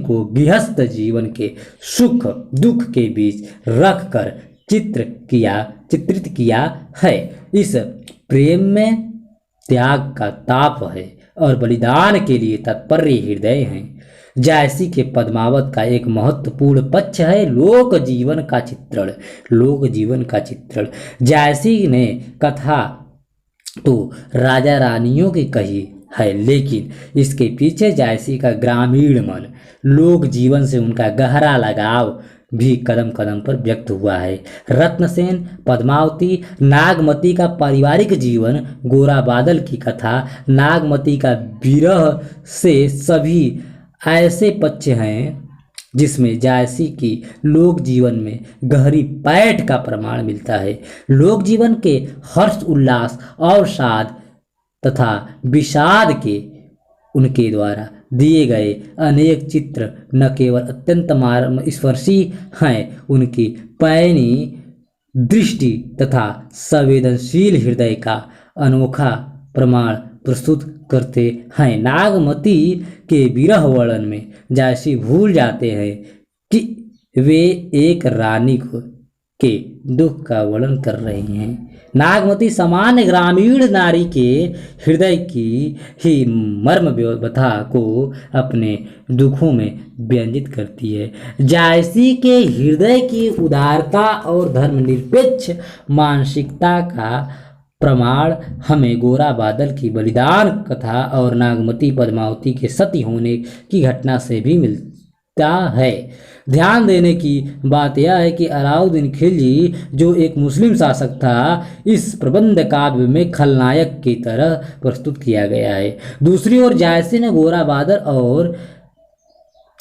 [SPEAKER 1] को गृहस्थ जीवन के सुख दुख के बीच रखकर चित्रित किया है। इस प्रेम में त्याग का ताप है और बलिदान के लिए तत्पर हृदय हैं। जायसी के पद्मावत का एक महत्वपूर्ण पक्ष है लोक जीवन का चित्रण। जायसी ने कथा तो राजा रानियों की कही है, लेकिन इसके पीछे जायसी का ग्रामीण मन, लोक जीवन से उनका गहरा लगाव भी कदम कदम पर व्यक्त हुआ है। रत्नसेन, पद्मावती, नागमती का पारिवारिक जीवन, गोरा बादल की कथा, नागमती का विरह से सभी ऐसे पक्ष हैं जिसमें जायसी की लोक जीवन में गहरी पैठ का प्रमाण मिलता है। लोक जीवन के हर्ष उल्लास और साध तथा विषाद के उनके द्वारा दिए गए अनेक चित्र न केवल अत्यंत मर्मस्पर्शी हैं, उनकी पैनी दृष्टि तथा संवेदनशील हृदय का अनोखा प्रमाण प्रस्तुत करते हैं। नागमती के विरह वर्णन में जायसी भूल जाते हैं कि वे एक रानी के दुख का वर्णन कर रहे हैं। नागमती सामान्य ग्रामीण नारी के हृदय की ही मर्म व्यथा को अपने दुखों में व्यंजित करती है। जायसी के हृदय की उदारता और धर्मनिरपेक्ष मानसिकता का प्रमाण हमें गोरा बादल की बलिदान कथा और नागमती पद्मावती के सती होने की घटना से भी मिलता है। ध्यान देने की बात यह है कि अलाउद्दीन खिलजी जो एक मुस्लिम शासक था, इस प्रबंध काव्य में खलनायक की तरह प्रस्तुत किया गया है। दूसरी ओर जायसी ने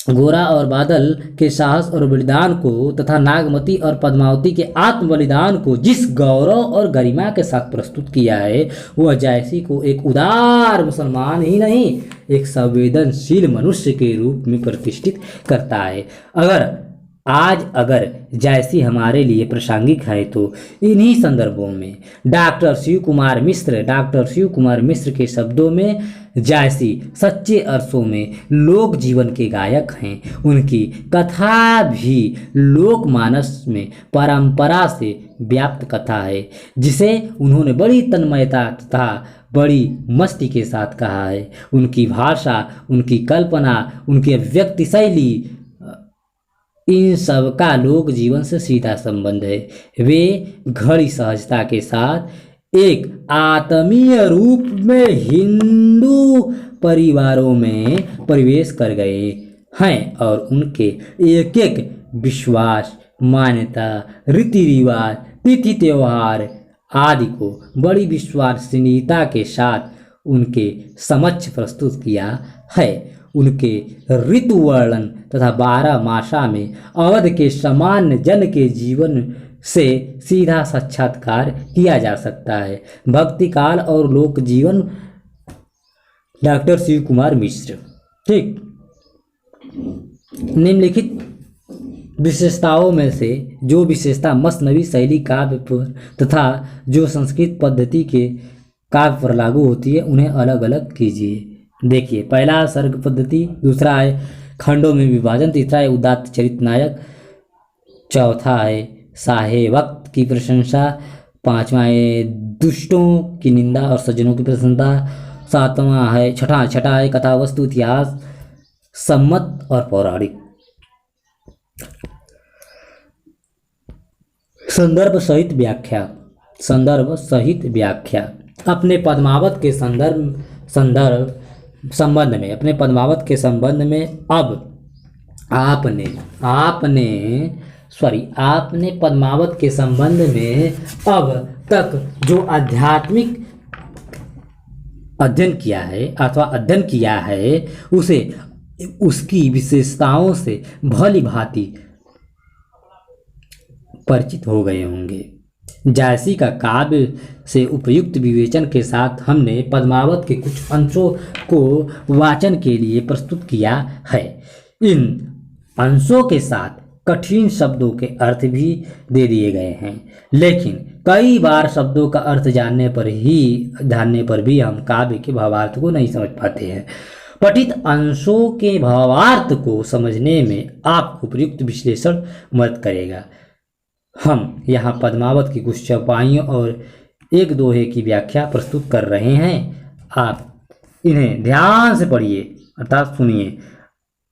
[SPEAKER 1] गोरा और बादल के साहस और बलिदान को तथा नागमती और पद्मावती के आत्म बलिदान को जिस गौरव और गरिमा के साथ प्रस्तुत किया है, वह जायसी को एक उदार मुसलमान ही नहीं, एक संवेदनशील मनुष्य के रूप में प्रतिष्ठित करता है। अगर जायसी हमारे लिए प्रासंगिक है तो इन्हीं संदर्भों में डॉक्टर शिव कुमार मिश्र के शब्दों में जायसी सच्चे अर्थों में लोक जीवन के गायक हैं। उनकी कथा भी लोकमानस में परंपरा से व्याप्त कथा है, जिसे उन्होंने बड़ी तन्मयता तथा बड़ी मस्ती के साथ कहा है। उनकी भाषा, उनकी कल्पना, उनकी अभिव्यक्ति शैली, इन सब का लोक जीवन से सीधा संबंध है। वे घड़ी सहजता के साथ एक आत्मीय रूप में हिंदू परिवारों में प्रवेश कर गए हैं और उनके एक एक विश्वास, मान्यता, रीति रिवाज, तिथि त्योहार आदि को बड़ी विश्वसनीयता के साथ उनके समक्ष प्रस्तुत किया है। उनके ऋतु वर्णन तथा 12 मासा में अवध के सामान्य जन के जीवन से सीधा साक्षात्कार किया जा सकता है। भक्ति काल और लोक जीवन, डॉक्टर शिव कुमार मिश्र। ठीक, निम्नलिखित विशेषताओं में से जो विशेषता मसनवी शैली काव्य पर तथा जो संस्कृत पद्धति के काव्य पर लागू होती है उन्हें अलग अलग कीजिए। देखिए, पहला सर्ग पद्धति, दूसरा है खंडों में विभाजन, तीसरा है उदात्त चरित नायक, चौथा है साहे वक्त की प्रशंसा, पांचवा है दुष्टों की निंदा और सज्जनों की प्रशंसा, सातवां है छठा है कथा वस्तु इतिहास सम्मत और पौराणिक। संदर्भ सहित व्याख्या। संदर्भ सहित व्याख्या। अपने पद्मावत के संबंध में अब आपने पद्मावत के संबंध में अब तक जो आध्यात्मिक अध्ययन किया है उसे उसकी विशेषताओं से भली भांति परिचित हो गए होंगे। जायसी का काव्य से उपयुक्त विवेचन के साथ हमने पद्मावत के कुछ अंशों को वाचन के लिए प्रस्तुत किया है। इन अंशों के साथ कठिन शब्दों के अर्थ भी दे दिए गए हैं, लेकिन कई बार शब्दों का अर्थ जानने पर भी हम काव्य के भावार्थ को नहीं समझ पाते हैं। पठित अंशों के भावार्थ को समझने में आपको उपयुक्त विश्लेषण मदद करेगा। हम यहाँ पद्मावत की कुछ चौपाइयों और एक दोहे की व्याख्या प्रस्तुत कर रहे हैं। आप इन्हें ध्यान से पढ़िए अर्थात सुनिए,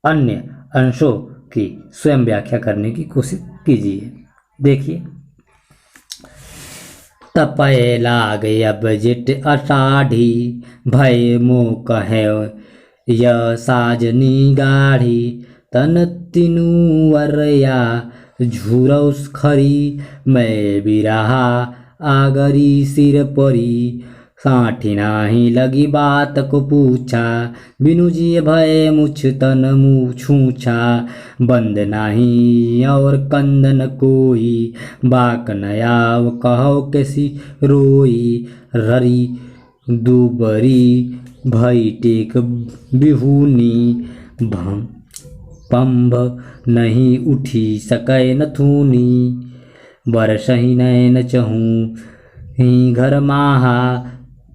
[SPEAKER 1] अन्य अंशों की स्वयं व्याख्या करने की कोशिश कीजिए। देखिए, तपय लाग अब जिट अषाढ़ी, भय मो कहे य साजनी गाढ़ी, तन तिनु वरया झुरौस खरी, मैं बिरहा आगरी सिर परी, साठी नाही लगी बात को पूछा, बिनु जिए भय मुछ तन मुँह छूछा, बंद नाही और कंदन कोई, बाक नयाव कहो कैसी रोई, ररी दुबरी भई टेक बिहुनी, पंभ नहीं उठी सकै नथुनी, बरसहि नैन चहूँ ही घर माहा,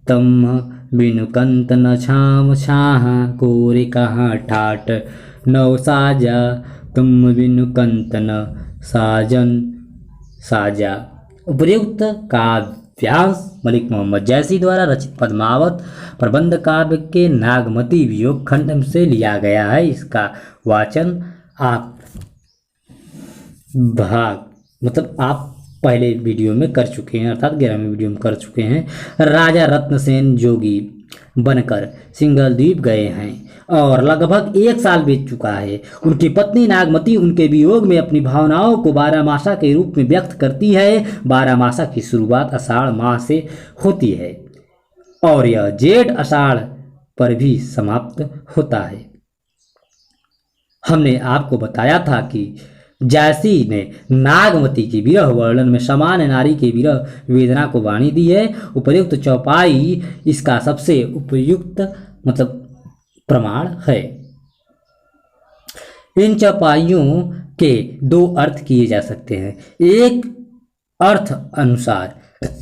[SPEAKER 1] तम बिनु कंत न छाम छाहा, कोरे कहाँ ठाट नौ साजा, तुम बिनु कंत न साजन साजा। उपर्युक्त काव्यांश मलिक मोहम्मद जैसी द्वारा रचित पद्मावत प्रबंध काव्य के नागमती वियोग खंड से लिया गया है। इसका वाचन आप पहले वीडियो में कर चुके हैं, अर्थात 11वें वीडियो में कर चुके हैं। राजा रत्नसेन जोगी बनकर सिंघल द्वीप गए हैं और लगभग 1 साल बीत चुका है। उनकी पत्नी नागमती उनके वियोग में अपनी भावनाओं को 12 मासा के रूप में व्यक्त करती है। 12 मासा की शुरुआत आषाढ़ माह से होती है और यह जेठ आषाढ़ पर भी समाप्त होता है। हमने आपको बताया था कि जायसी ने नागमती के विरह वर्णन में सामान्य नारी के विरह वेदना को वाणी दी है। उपर्युक्त चौपाई इसका सबसे उपयुक्त प्रमाण है। इन चौपाइयों के 2 अर्थ किए जा सकते हैं। एक अर्थ अनुसार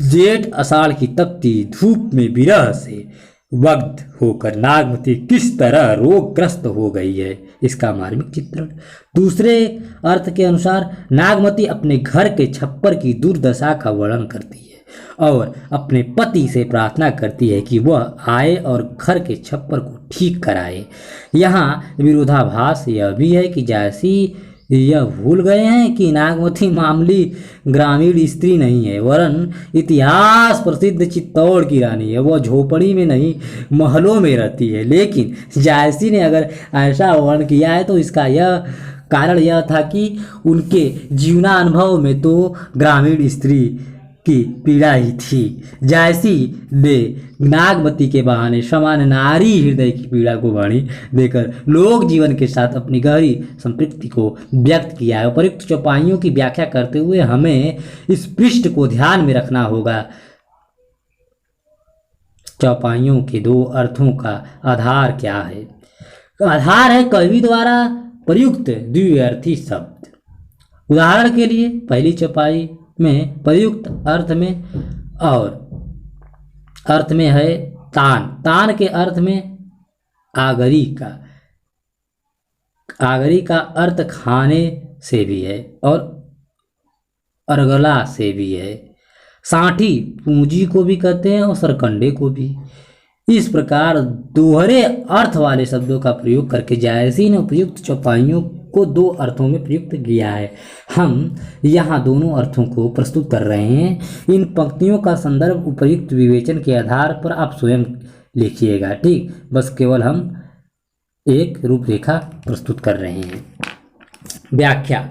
[SPEAKER 1] जेठ आषाढ़ की तपती धूप में विरह से वग्ध होकर नागमती किस तरह रोगग्रस्त हो गई है, इसका मार्मिक चित्रण। दूसरे अर्थ के अनुसार नागमती अपने घर के छप्पर की दुर्दशा का वर्णन करती है और अपने पति से प्रार्थना करती है कि वह आए और घर के छप्पर को ठीक कराए। यहाँ विरोधाभास यह भी है कि जायसी यह भूल गए हैं कि नागमती मामूली ग्रामीण स्त्री नहीं है, वरन इतिहास प्रसिद्ध चित्तौड़ की रानी है। वह झोपड़ी में नहीं महलों में रहती है। लेकिन जायसी ने अगर ऐसा वर्णन किया है तो इसका यह कारण यह था कि उनके जीवनानुभव में तो ग्रामीण स्त्री की पीड़ा ही थी। जैसी ने नागमती के बहाने समान नारी हृदय की पीड़ा को वाणी देकर लोक जीवन के साथ अपनी गहरी संपृक्ति को व्यक्त किया है। उपयुक्त चौपाइयों की व्याख्या करते हुए हमें इस पृष्ठ को ध्यान में रखना होगा। चौपाइयों के दो अर्थों का आधार क्या है? आधार है कवि द्वारा प्रयुक्त द्विअर्थी शब्द। उदाहरण के लिए पहली चौपाई में प्रयुक्त अर्थ में और अर्थ में है तान। तान के अर्थ में आगरी का अर्थ खाने से भी है और अर्गला से भी है। साठी पूंजी को भी कहते हैं और सरकंडे को भी। इस प्रकार दोहरे अर्थ वाले शब्दों का प्रयोग करके जायसी ने उपयुक्त चौपाइयों को दो अर्थों में प्रयुक्त किया है। हम यहाँ दोनों अर्थों को प्रस्तुत कर रहे हैं। इन पंक्तियों का संदर्भ उपयुक्त विवेचन के आधार पर आप स्वयं लिखिएगा। ठीक, बस केवल हम एक रूपरेखा प्रस्तुत कर रहे हैं। व्याख्या।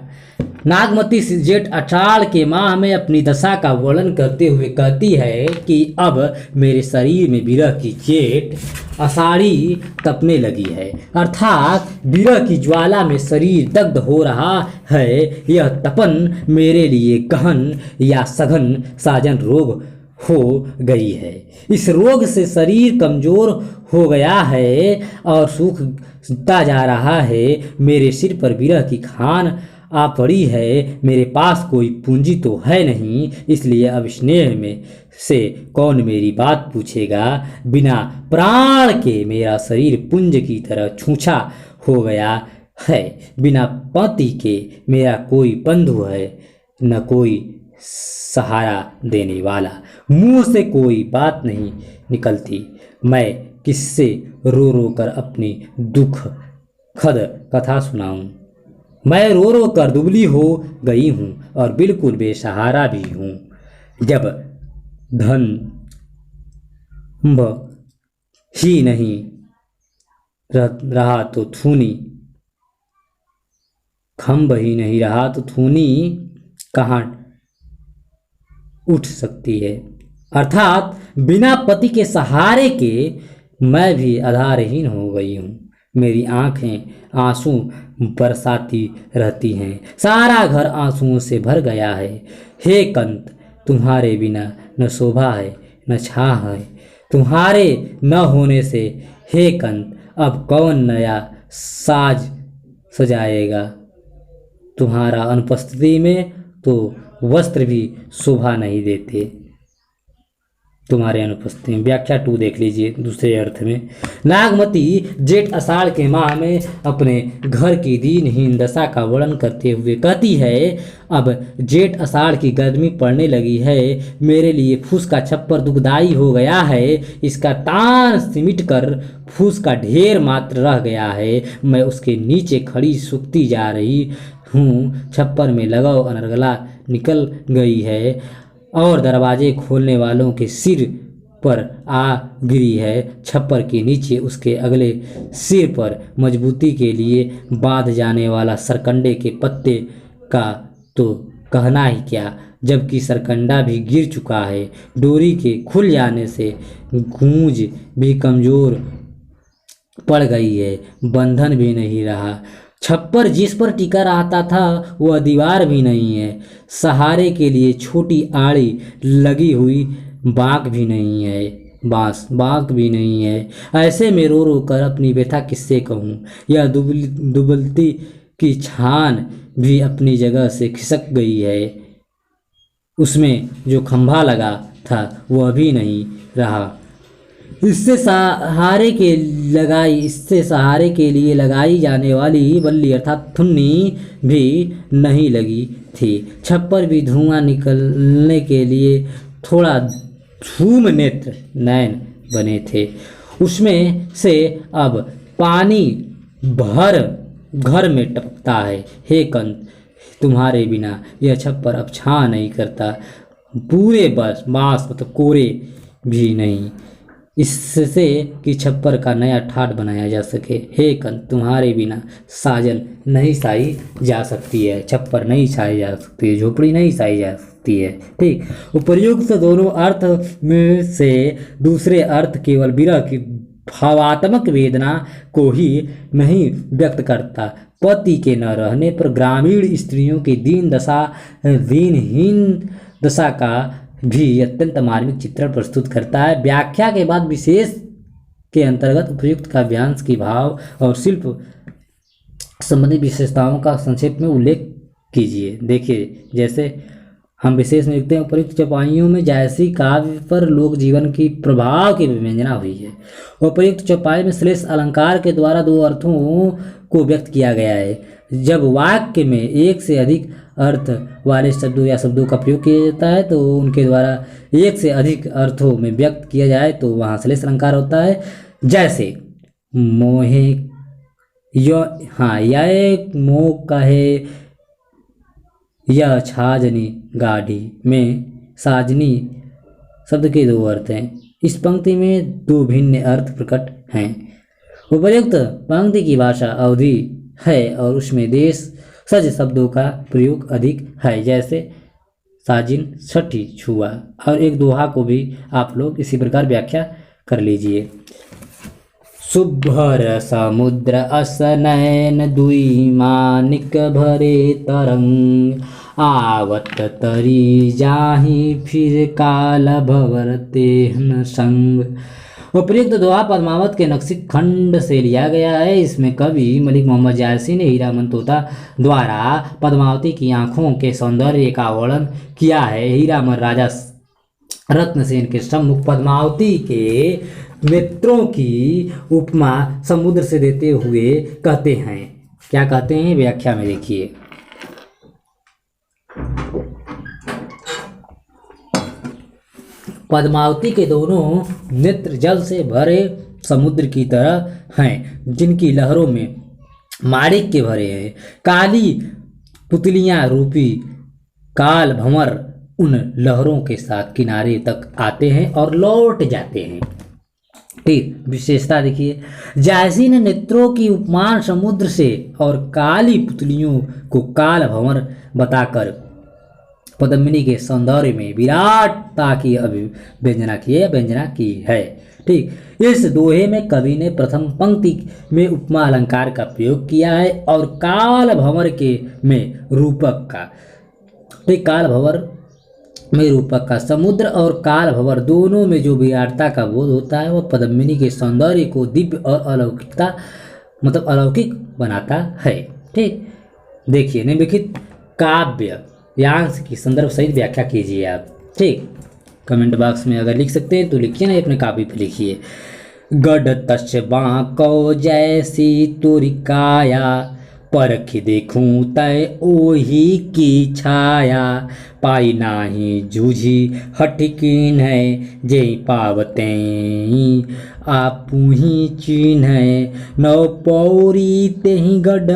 [SPEAKER 1] नागमती जेठ अषाढ़ के माह में अपनी दशा का वर्णन करते हुए कहती है कि अब मेरे शरीर में विरह की जेठ आषाढ़ी तपने लगी है, अर्थात विरह की ज्वाला में शरीर दग्ध हो रहा है। यह तपन मेरे लिए गहन या सघन साजन रोग हो गई है। इस रोग से शरीर कमजोर हो गया है और सूखता जा रहा है। मेरे सिर पर विरह की खान आ पड़ी है। मेरे पास कोई पूंजी तो है नहीं, इसलिए अब स्नेह में से कौन मेरी बात पूछेगा। बिना प्राण के मेरा शरीर पुंज की तरह छूछा हो गया है। बिना पति के मेरा कोई बंधु है, न कोई सहारा देने वाला। मुंह से कोई बात नहीं निकलती। मैं किससे रो रो कर अपनी दुख खद कथा सुनाऊं। मैं रो रो कर दुबली हो गई हूँ और बिल्कुल बेसहारा भी हूँ। जब धन ही नहीं रहा तो थूनी, खम्भ ही नहीं रहा तो थूनी कहाँ उठ सकती है। अर्थात बिना पति के सहारे के मैं भी आधारहीन हो गई हूँ। मेरी आंखें आंसू बरसाती रहती हैं। सारा घर आंसुओं से भर गया है। हे कंत, तुम्हारे बिना न शोभा है न छाह है। तुम्हारे न होने से हे कंत अब कौन नया साज सजाएगा। तुम्हारा अनुपस्थिति में तो वस्त्र भी शोभा नहीं देते। तुम्हारे अनुपस्थिति में। व्याख्या 2 देख लीजिए दूसरे अर्थ में। नागमती जेठ आषाढ़ के माह में अपने घर की दीनहीन दशा का वर्णन करते हुए कहती है, अब जेठ आषाढ़ की गर्मी पड़ने लगी है। मेरे लिए फूस का छप्पर दुखदाई हो गया है। इसका तान सिमट कर फूस का ढेर मात्र रह गया है। मैं उसके नीचे खड़ी सूखती जा रही हूँ। छप्पर में लगाओ अनर्गला निकल गई है और दरवाजे खोलने वालों के सिर पर आ गिरी है। छप्पर के नीचे उसके अगले सिर पर मजबूती के लिए बांध जाने वाला सरकंडे के पत्ते का तो कहना ही क्या, जबकि सरकंडा भी गिर चुका है। डोरी के खुल जाने से गूंज भी कमजोर पड़ गई है। बंधन भी नहीं रहा। छप्पर जिस पर टिका रहता था वह दीवार भी नहीं है। सहारे के लिए छोटी आड़ी लगी हुई बाँक भी नहीं है। बाँक भी नहीं है। ऐसे में रो रो कर अपनी व्यथा किससे कहूँ। यह दुबलती की छान भी अपनी जगह से खिसक गई है। उसमें जो खंभा लगा था वह भी नहीं रहा। इससे सहारे के लिए लगाई जाने वाली बल्ली अर्थात थुन्नी भी नहीं लगी थी। छप्पर भी धुआं निकलने के लिए थोड़ा धूम नेत्र नयन बने थे। उसमें से अब पानी भर घर में टपकता है। हे कंत, तुम्हारे बिना यह छप्पर अब छां नहीं करता। पूरे बांस मतलब कोरे भी नहीं, इससे कि छप्पर का नया ठाट बनाया जा सके। हे कंत, तुम्हारे बिना साजन नहीं साई जा सकती है। छप्पर नहीं साई जा सकती है। झोपड़ी नहीं साई जा सकती। सकती है। ठीक, उपर्युक्त दोनों अर्थ में से दूसरे अर्थ केवल विरह की भावात्मक वेदना को ही नहीं व्यक्त करता, पति के न रहने पर ग्रामीण स्त्रियों की दीनहीन दशा का भी अत्यंत मार्मिक चित्रण प्रस्तुत करता है। व्याख्या के बाद विशेष के अंतर्गत उपयुक्त काव्यांश की भाव और शिल्प संबंधी विशेषताओं का संक्षेप में उल्लेख कीजिए। देखिए, जैसे हम विशेष में लिखते हैं, उपयुक्त चौपाइयों में जायसी काव्य पर लोक जीवन की प्रभाव की विवेचना हुई है। उपयुक्त चौपाई में श्लेष अलंकार के द्वारा दो अर्थों को व्यक्त किया गया है। जब वाक्य में एक से अधिक अर्थ वाले शब्दों या शब्दों का प्रयोग किया जाता है तो उनके द्वारा एक से अधिक अर्थों में व्यक्त किया जाए तो वहाँ श्लेष अलंकार होता है। जैसे मोहे यह मोह कहे यह छाजनी गाढ़ी में साजनी शब्द के दो अर्थ हैं। इस पंक्ति में दो भिन्न अर्थ प्रकट हैं। उपर्युक्त पंक्ति की भाषा अवधि है और उसमें देश सज शब्दों का प्रयोग अधिक है, जैसे साजिन, छठी, छुआ। और एक दोहा को भी आप लोग इसी प्रकार व्याख्या कर लीजिए। शुभ्र समुद्र अस नयन दुई मानिक भरे तरंग, आवत तरी जाहि फिर काल भवर तेहन संग। उपयुक्त दोहा पद्मावत के नक्शिक खंड से लिया गया है। इसमें कवि मलिक मोहम्मद जायसी ने हीरामन तोता द्वारा पद्मावती की आंखों के सौंदर्य का वर्णन किया है। हीरामन राजा रत्नसेन के सम्मुख पद्मावती के नेत्रों की उपमा समुद्र से देते हुए कहते हैं, क्या कहते हैं व्याख्या में देखिए। पद्मावती के दोनों नेत्र जल से भरे समुद्र की तरह हैं, जिनकी लहरों में माणिक के भरे हैं। काली पुतलियां रूपी काल भंवर उन लहरों के साथ किनारे तक आते हैं और लौट जाते हैं। ठीक, विशेषता देखिए, जायसी ने नेत्रों की उपमान समुद्र से और काली पुतलियों को काल भंवर बताकर पद्मिनी के सौंदर्य में विराटता की व्यंजना की है। ठीक, इस दोहे में कवि ने प्रथम पंक्ति में उपमा अलंकार का प्रयोग किया है और काल भंवर के में रूपक का। ठीक, काल भंवर में रूपक का समुद्र और काल भंवर दोनों में जो विराटता का बोध होता है वह पद्मिनी के सौंदर्य को दिव्य और अलौकिक बनाता है। ठीक, देखिए, निम्नलिखित काव्य यांश की संदर्भ सहित व्याख्या कीजिए आप। ठीक, कमेंट बॉक्स में अगर लिख सकते हैं तो लिखिए, ना अपने काव्य पे लिखिए। गढ़ तस् बांको जैसी तुरी काया, परख देखूं तय ओही की छाया, पाई नाही जूझी हटकीन है, जय पावते आपुही चिन्ह है, नौ पौरी तेहि गढ़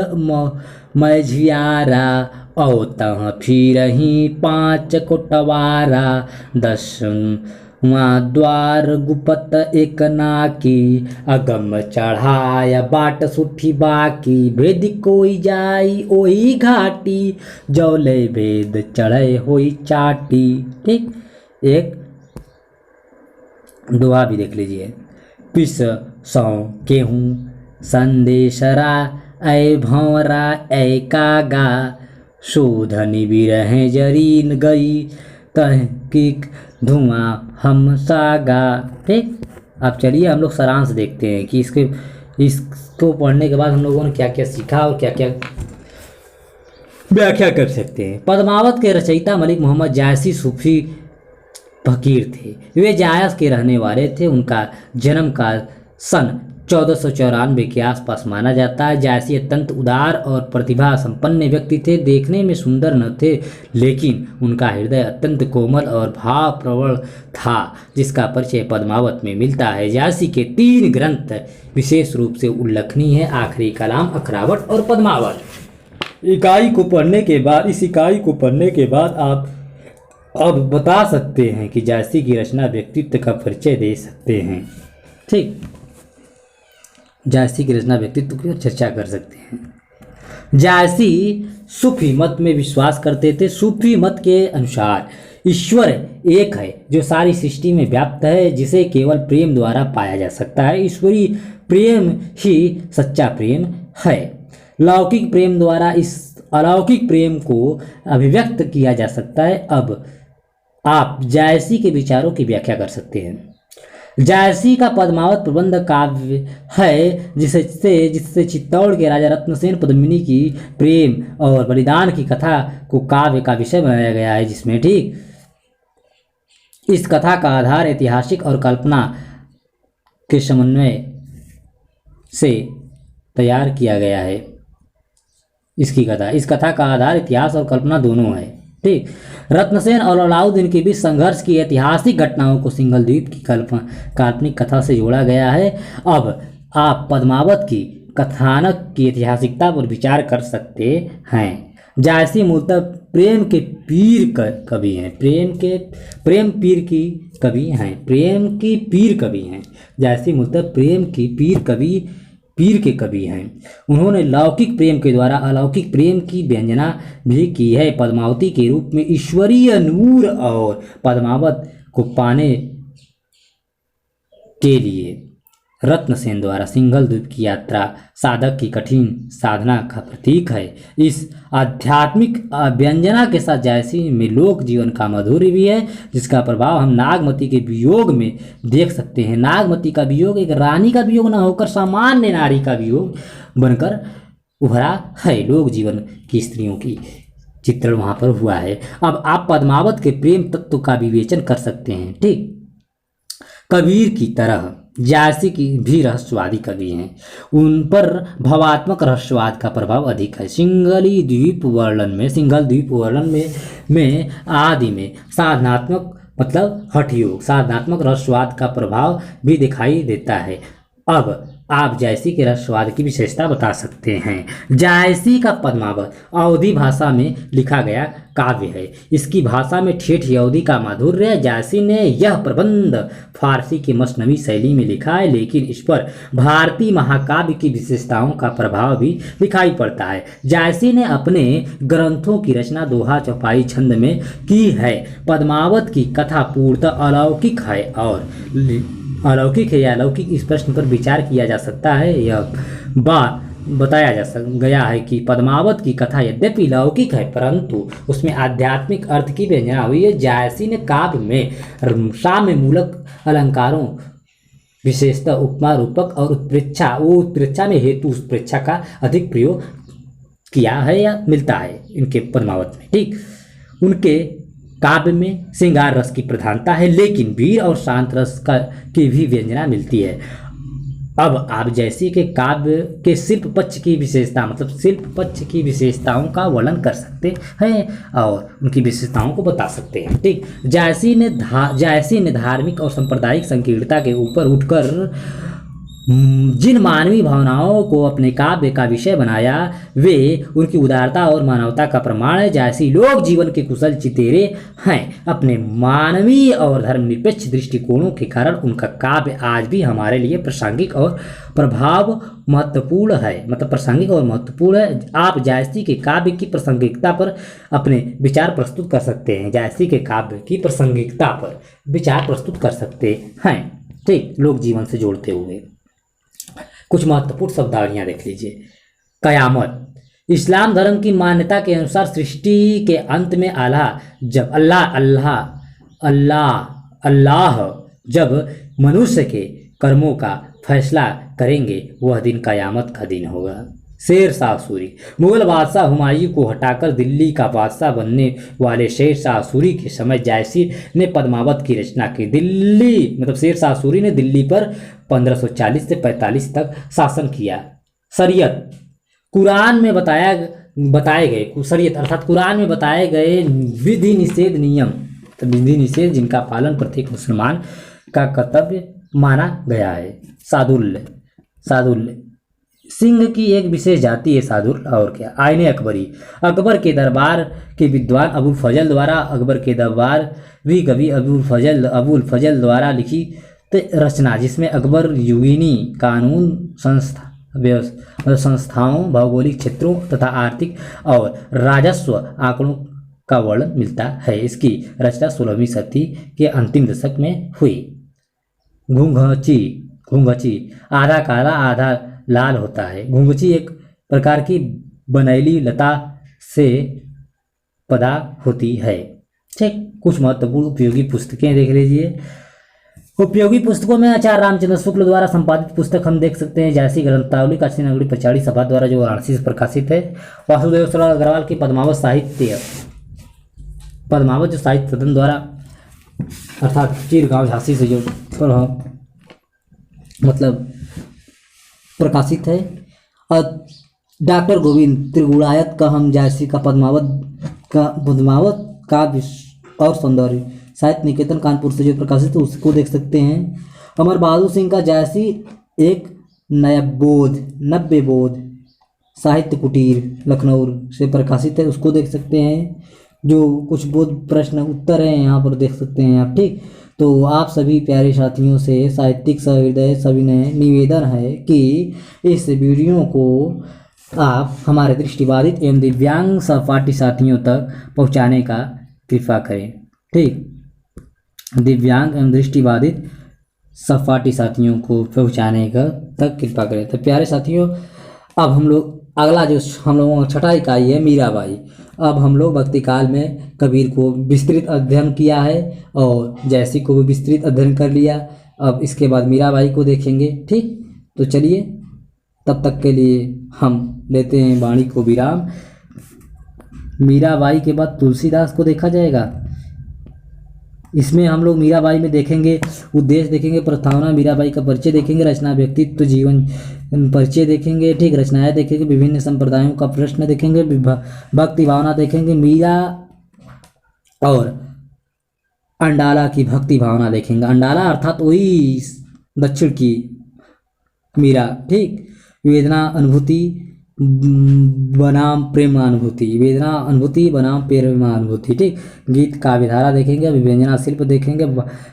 [SPEAKER 1] मझियारा, औ तह फिरही 5 कोटवारा, 10वां द्वार गुपत एक नाकी, अगम चढ़ाया बाट सुठी बाकी, भेद कोई जाई ओही घाटी, जौले भेद चढ़े होई चाटी। ठीक, एक दोहा भी देख लीजिए। पिस सौ केहूँ संदेशरा, ऐ भंवरा ऐ कागा, शोधनी बिरहे जरीन गई, तहकीक धुआं हम सागा। ठीक, अब चलिए हम लोग सारांश देखते हैं कि इसको पढ़ने के बाद हम लोगों ने क्या क्या सीखा और क्या क्या व्याख्या कर सकते हैं। पद्मावत के रचयिता मलिक मोहम्मद जायसी सूफी फकीर थे। वे जायस के रहने वाले थे। उनका जन्म का सन 1494 के आसपास माना जाता है। जायसी अत्यंत उदार और प्रतिभा संपन्न व्यक्ति थे। देखने में सुंदर न थे, लेकिन उनका हृदय अत्यंत कोमल और भाव प्रवण था, जिसका परिचय पद्मावत में मिलता है। जायसी के 3 ग्रंथ विशेष रूप से उल्लेखनीय है, आखिरी कलाम, अखरावट और पद्मावत। इस इकाई को पढ़ने के बाद आप अब बता सकते हैं कि जायसी की रचना व्यक्तित्व का परिचय दे सकते हैं। ठीक, जायसी की रचना व्यक्तित्व की चर्चा कर सकते हैं। जायसी सूफी मत में विश्वास करते थे। सूफी मत के अनुसार ईश्वर एक है जो सारी सृष्टि में व्याप्त है, जिसे केवल प्रेम द्वारा पाया जा सकता है। ईश्वरीय प्रेम ही सच्चा प्रेम है। लौकिक प्रेम द्वारा इस अलौकिक प्रेम को अभिव्यक्त किया जा सकता है। अब आप जायसी के विचारों की व्याख्या कर सकते हैं। जायसी का पद्मावत प्रबंध काव्य है जिससे चित्तौड़ के राजा रत्नसेन पद्मिनी की प्रेम और बलिदान की कथा को काव्य का विषय बनाया गया है, जिसमें ठीक इस कथा का आधार ऐतिहासिक और कल्पना के समन्वय से तैयार किया गया है। इस कथा का आधार इतिहास और कल्पना दोनों है। ठीक, रत्नसेन और अलाउद्दीन के बीच संघर्ष की ऐतिहासिक घटनाओं को सिंघल द्वीप की काल्पनिक कथा से जोड़ा गया है। अब आप पद्मावत की कथानक की ऐतिहासिकता पर विचार कर सकते हैं। जायसी मूलतः प्रेम के पीर कवि हैं। प्रेम की पीर कवि हैं। जायसी मूलतः प्रेम की पीर के कवि हैं। उन्होंने लौकिक प्रेम के द्वारा अलौकिक प्रेम की व्यंजना भी की है। पद्मावती के रूप में ईश्वरीय नूर और पद्मावत को पाने के लिए रत्नसेन द्वारा सिंघल द्वीप की यात्रा साधक की कठिन साधना का प्रतीक है। इस आध्यात्मिक व्यंजना के साथ जायसी में लोक जीवन का माधुर्य भी है, जिसका प्रभाव हम नागमती के वियोग में देख सकते हैं। नागमती का वियोग एक रानी का वियोग न होकर सामान्य नारी का वियोग बनकर उभरा है। लोक जीवन की स्त्रियों की चित्रण वहाँ पर हुआ है। अब आप पद्मावत के प्रेम तत्व का विवेचन कर सकते हैं। ठीक, कबीर की तरह जायसी की भी रहस्यवादी कवि हैं। उन पर भावात्मक रहस्यवाद का प्रभाव अधिक है। सिंघल द्वीप वर्णन में आदि में साधनात्मक मतलब हठ योग साधनात्मक रहस्यवाद का प्रभाव भी दिखाई देता है। अब आप जायसी के रहस्यवाद की विशेषता बता सकते हैं। जायसी का पद्मावत अवधी भाषा में लिखा गया काव्य है। इसकी भाषा में ठेठ अवधी का माधुर्य है। जायसी ने यह प्रबंध फारसी की मसनवी शैली में लिखा है, लेकिन इस पर भारतीय महाकाव्य की विशेषताओं का प्रभाव भी दिखाई पड़ता है। जायसी ने अपने ग्रंथों की रचना दोहा चौपाई छंद में की है। पद्मावत की कथा पूर्णतः अलौकिक है या अलौकिक, इस प्रश्न पर विचार किया जा सकता है। यह बताया जा गया है कि पद्मावत की कथा यद्यपि लौकिक है, परंतु उसमें आध्यात्मिक अर्थ की व्यंजना हुई है। जायसी ने काव्य में साम्य मूलक अलंकारों विशेषतः उपमा रूपक और उत्प्रेक्षा में हेतु उत्प्रेक्षा का अधिक प्रयोग किया है या मिलता है इनके पद्मावत में। ठीक, उनके काव्य में श्रृंगार रस की प्रधानता है, लेकिन वीर और शांत रस की भी व्यंजना मिलती है। अब आप जैसी के काव्य के शिल्प पक्ष की विशेषता मतलब शिल्प पक्ष की विशेषताओं का वर्णन कर सकते हैं और उनकी विशेषताओं को बता सकते हैं। ठीक, जायसी ने धार्मिक और सांप्रदायिक संकीर्णता के ऊपर उठकर जिन मानवीय भावनाओं को अपने काव्य का विषय बनाया वे उनकी उदारता और मानवता का प्रमाण है। जायसी लोक जीवन के कुशल चितेरे हैं। अपने मानवीय और धर्मनिरपेक्ष दृष्टिकोणों के कारण उनका काव्य आज भी हमारे लिए प्रासंगिक और महत्वपूर्ण है। आप जायसी के काव्य की प्रासंगिकता पर अपने विचार प्रस्तुत कर सकते हैं। जायसी के काव्य की प्रासंगिकता पर विचार प्रस्तुत कर सकते हैं। ठीक, लोक जीवन से जोड़ते हुए कुछ महत्वपूर्ण शब्दावलियां देख लीजिए। कयामत, इस्लाम धर्म की मान्यता के अनुसार सृष्टि के अंत में अल्लाह जब मनुष्य के कर्मों का फैसला करेंगे वह दिन कयामत का दिन होगा। शेर शाह सूरी, मुगल बादशाह हुमायूं को हटाकर दिल्ली का बादशाह बनने वाले शेर शाह सूरी के समय जायसी ने पद्मावत की रचना की। शेर शाह सूरी ने दिल्ली पर 1540 से 45 तक शासन किया। शरीयत, कुरान में बताए गए विधि निषेध जिनका पालन प्रत्येक मुसलमान का कर्तव्य माना गया है। सादुल्य सिंह की एक विशेष जाति है सादुल। और क्या, आईने अकबरी, अकबर के दरबार के विद्वान अबुल फजल द्वारा अकबर के दरबारी कवि अबुल फजल द्वारा लिखी रचना जिसमें अकबर युगिनी कानून संस्थाओं, भौगोलिक क्षेत्रों तथा आर्थिक और राजस्व आंकड़ों का वर्णन मिलता है। इसकी रचना 16वीं शताब्दी के अंतिम दशक में हुई। घुंघची घुंघची आधा काला आधा लाल होता है। घुंघची एक प्रकार की बनैली लता से पैदा होती है। ठीक, कुछ महत्वपूर्ण उपयोगी पुस्तकें देख लीजिए। उपयोगी पुस्तकों में आचार्य रामचंद्र शुक्ल द्वारा संपादित पुस्तक हम देख सकते हैं जैसी ग्रंथावली काशी नगरी पचाड़ी सभा द्वारा जो वाराणसी से प्रकाशित है। वासुदेव सरल अग्रवाल की पद्मावत जो साहित्य सदन द्वारा अर्थात चिरगांव झांसी से जो मतलब प्रकाशित है। और डॉक्टर गोविंद त्रिगुणायत का हम जैसी का पद्मावत काव्य और सौंदर्य साहित्य निकेतन कानपुर से जो प्रकाशित है उसको देख सकते हैं। अमर बहादुर सिंह का जैसी एक नव्य बोध साहित्य कुटीर लखनऊ से प्रकाशित है, उसको देख सकते हैं। जो कुछ बोध प्रश्न उत्तर हैं यहाँ पर देख सकते हैं आप। ठीक, तो आप सभी प्यारे साथियों से साहित्यिक सहृदय सविनय निवेदन है कि इस वीडियो को आप हमारे दृष्टिबाधित एवं दिव्यांग सहपाठी साथियों तक पहुँचाने का कृपा करें। ठीक, दिव्यांग एवं दृष्टिबाधित सहपाठी साथियों को पहुँचाने का तक कृपा करें। तो प्यारे साथियों, अब हम लोग अगला जो हम लोगों का छठा इकाई है मीराबाई। अब हम लोग भक्ति काल में कबीर को विस्तृत अध्ययन किया है और जैसी को भी विस्तृत अध्ययन कर लिया। अब इसके बाद मीराबाई को देखेंगे। ठीक, तो चलिए तब तक के लिए हम लेते हैं वाणी को विराम। मीराबाई के बाद तुलसीदास को देखा जाएगा। इसमें हम लोग मीराबाई में देखेंगे उद्देश्य देखेंगे, प्रस्तावना, मीराबाई का परिचय देखेंगे, रचना, व्यक्तित्व, जीवन परिचय देखेंगे। ठीक, रचनाएं देखेंगे, विभिन्न संप्रदायों का प्रश्न देखेंगे, भक्ति भावना देखेंगे, मीरा और अंडाला की भक्ति भावना देखेंगे। अंडाला अर्थात वही दक्षिण की मीरा। ठीक, वेदना अनुभूति बनाम प्रेमानुभूति, वेदना अनुभूति बनाम प्रेमानुभूति। ठीक, गीत काव्यधारा देखेंगे, अभिव्यंजना शिल्प देखेंगे,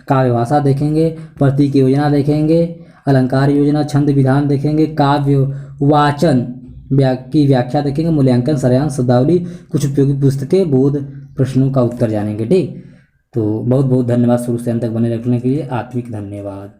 [SPEAKER 1] काव्य भाषा देखेंगे, प्रतीक योजना देखेंगे, अलंकार योजना, छंद विधान देखेंगे, काव्य वाचन की व्याख्या देखेंगे, मूल्यांकन, सारांश, शब्दावली, कुछ उपयोगी पुस्तकें, बोध प्रश्नों का उत्तर जानेंगे। ठीक, तो बहुत बहुत धन्यवाद शुरू से अंत तक बने रखने के लिए। आत्मिक धन्यवाद।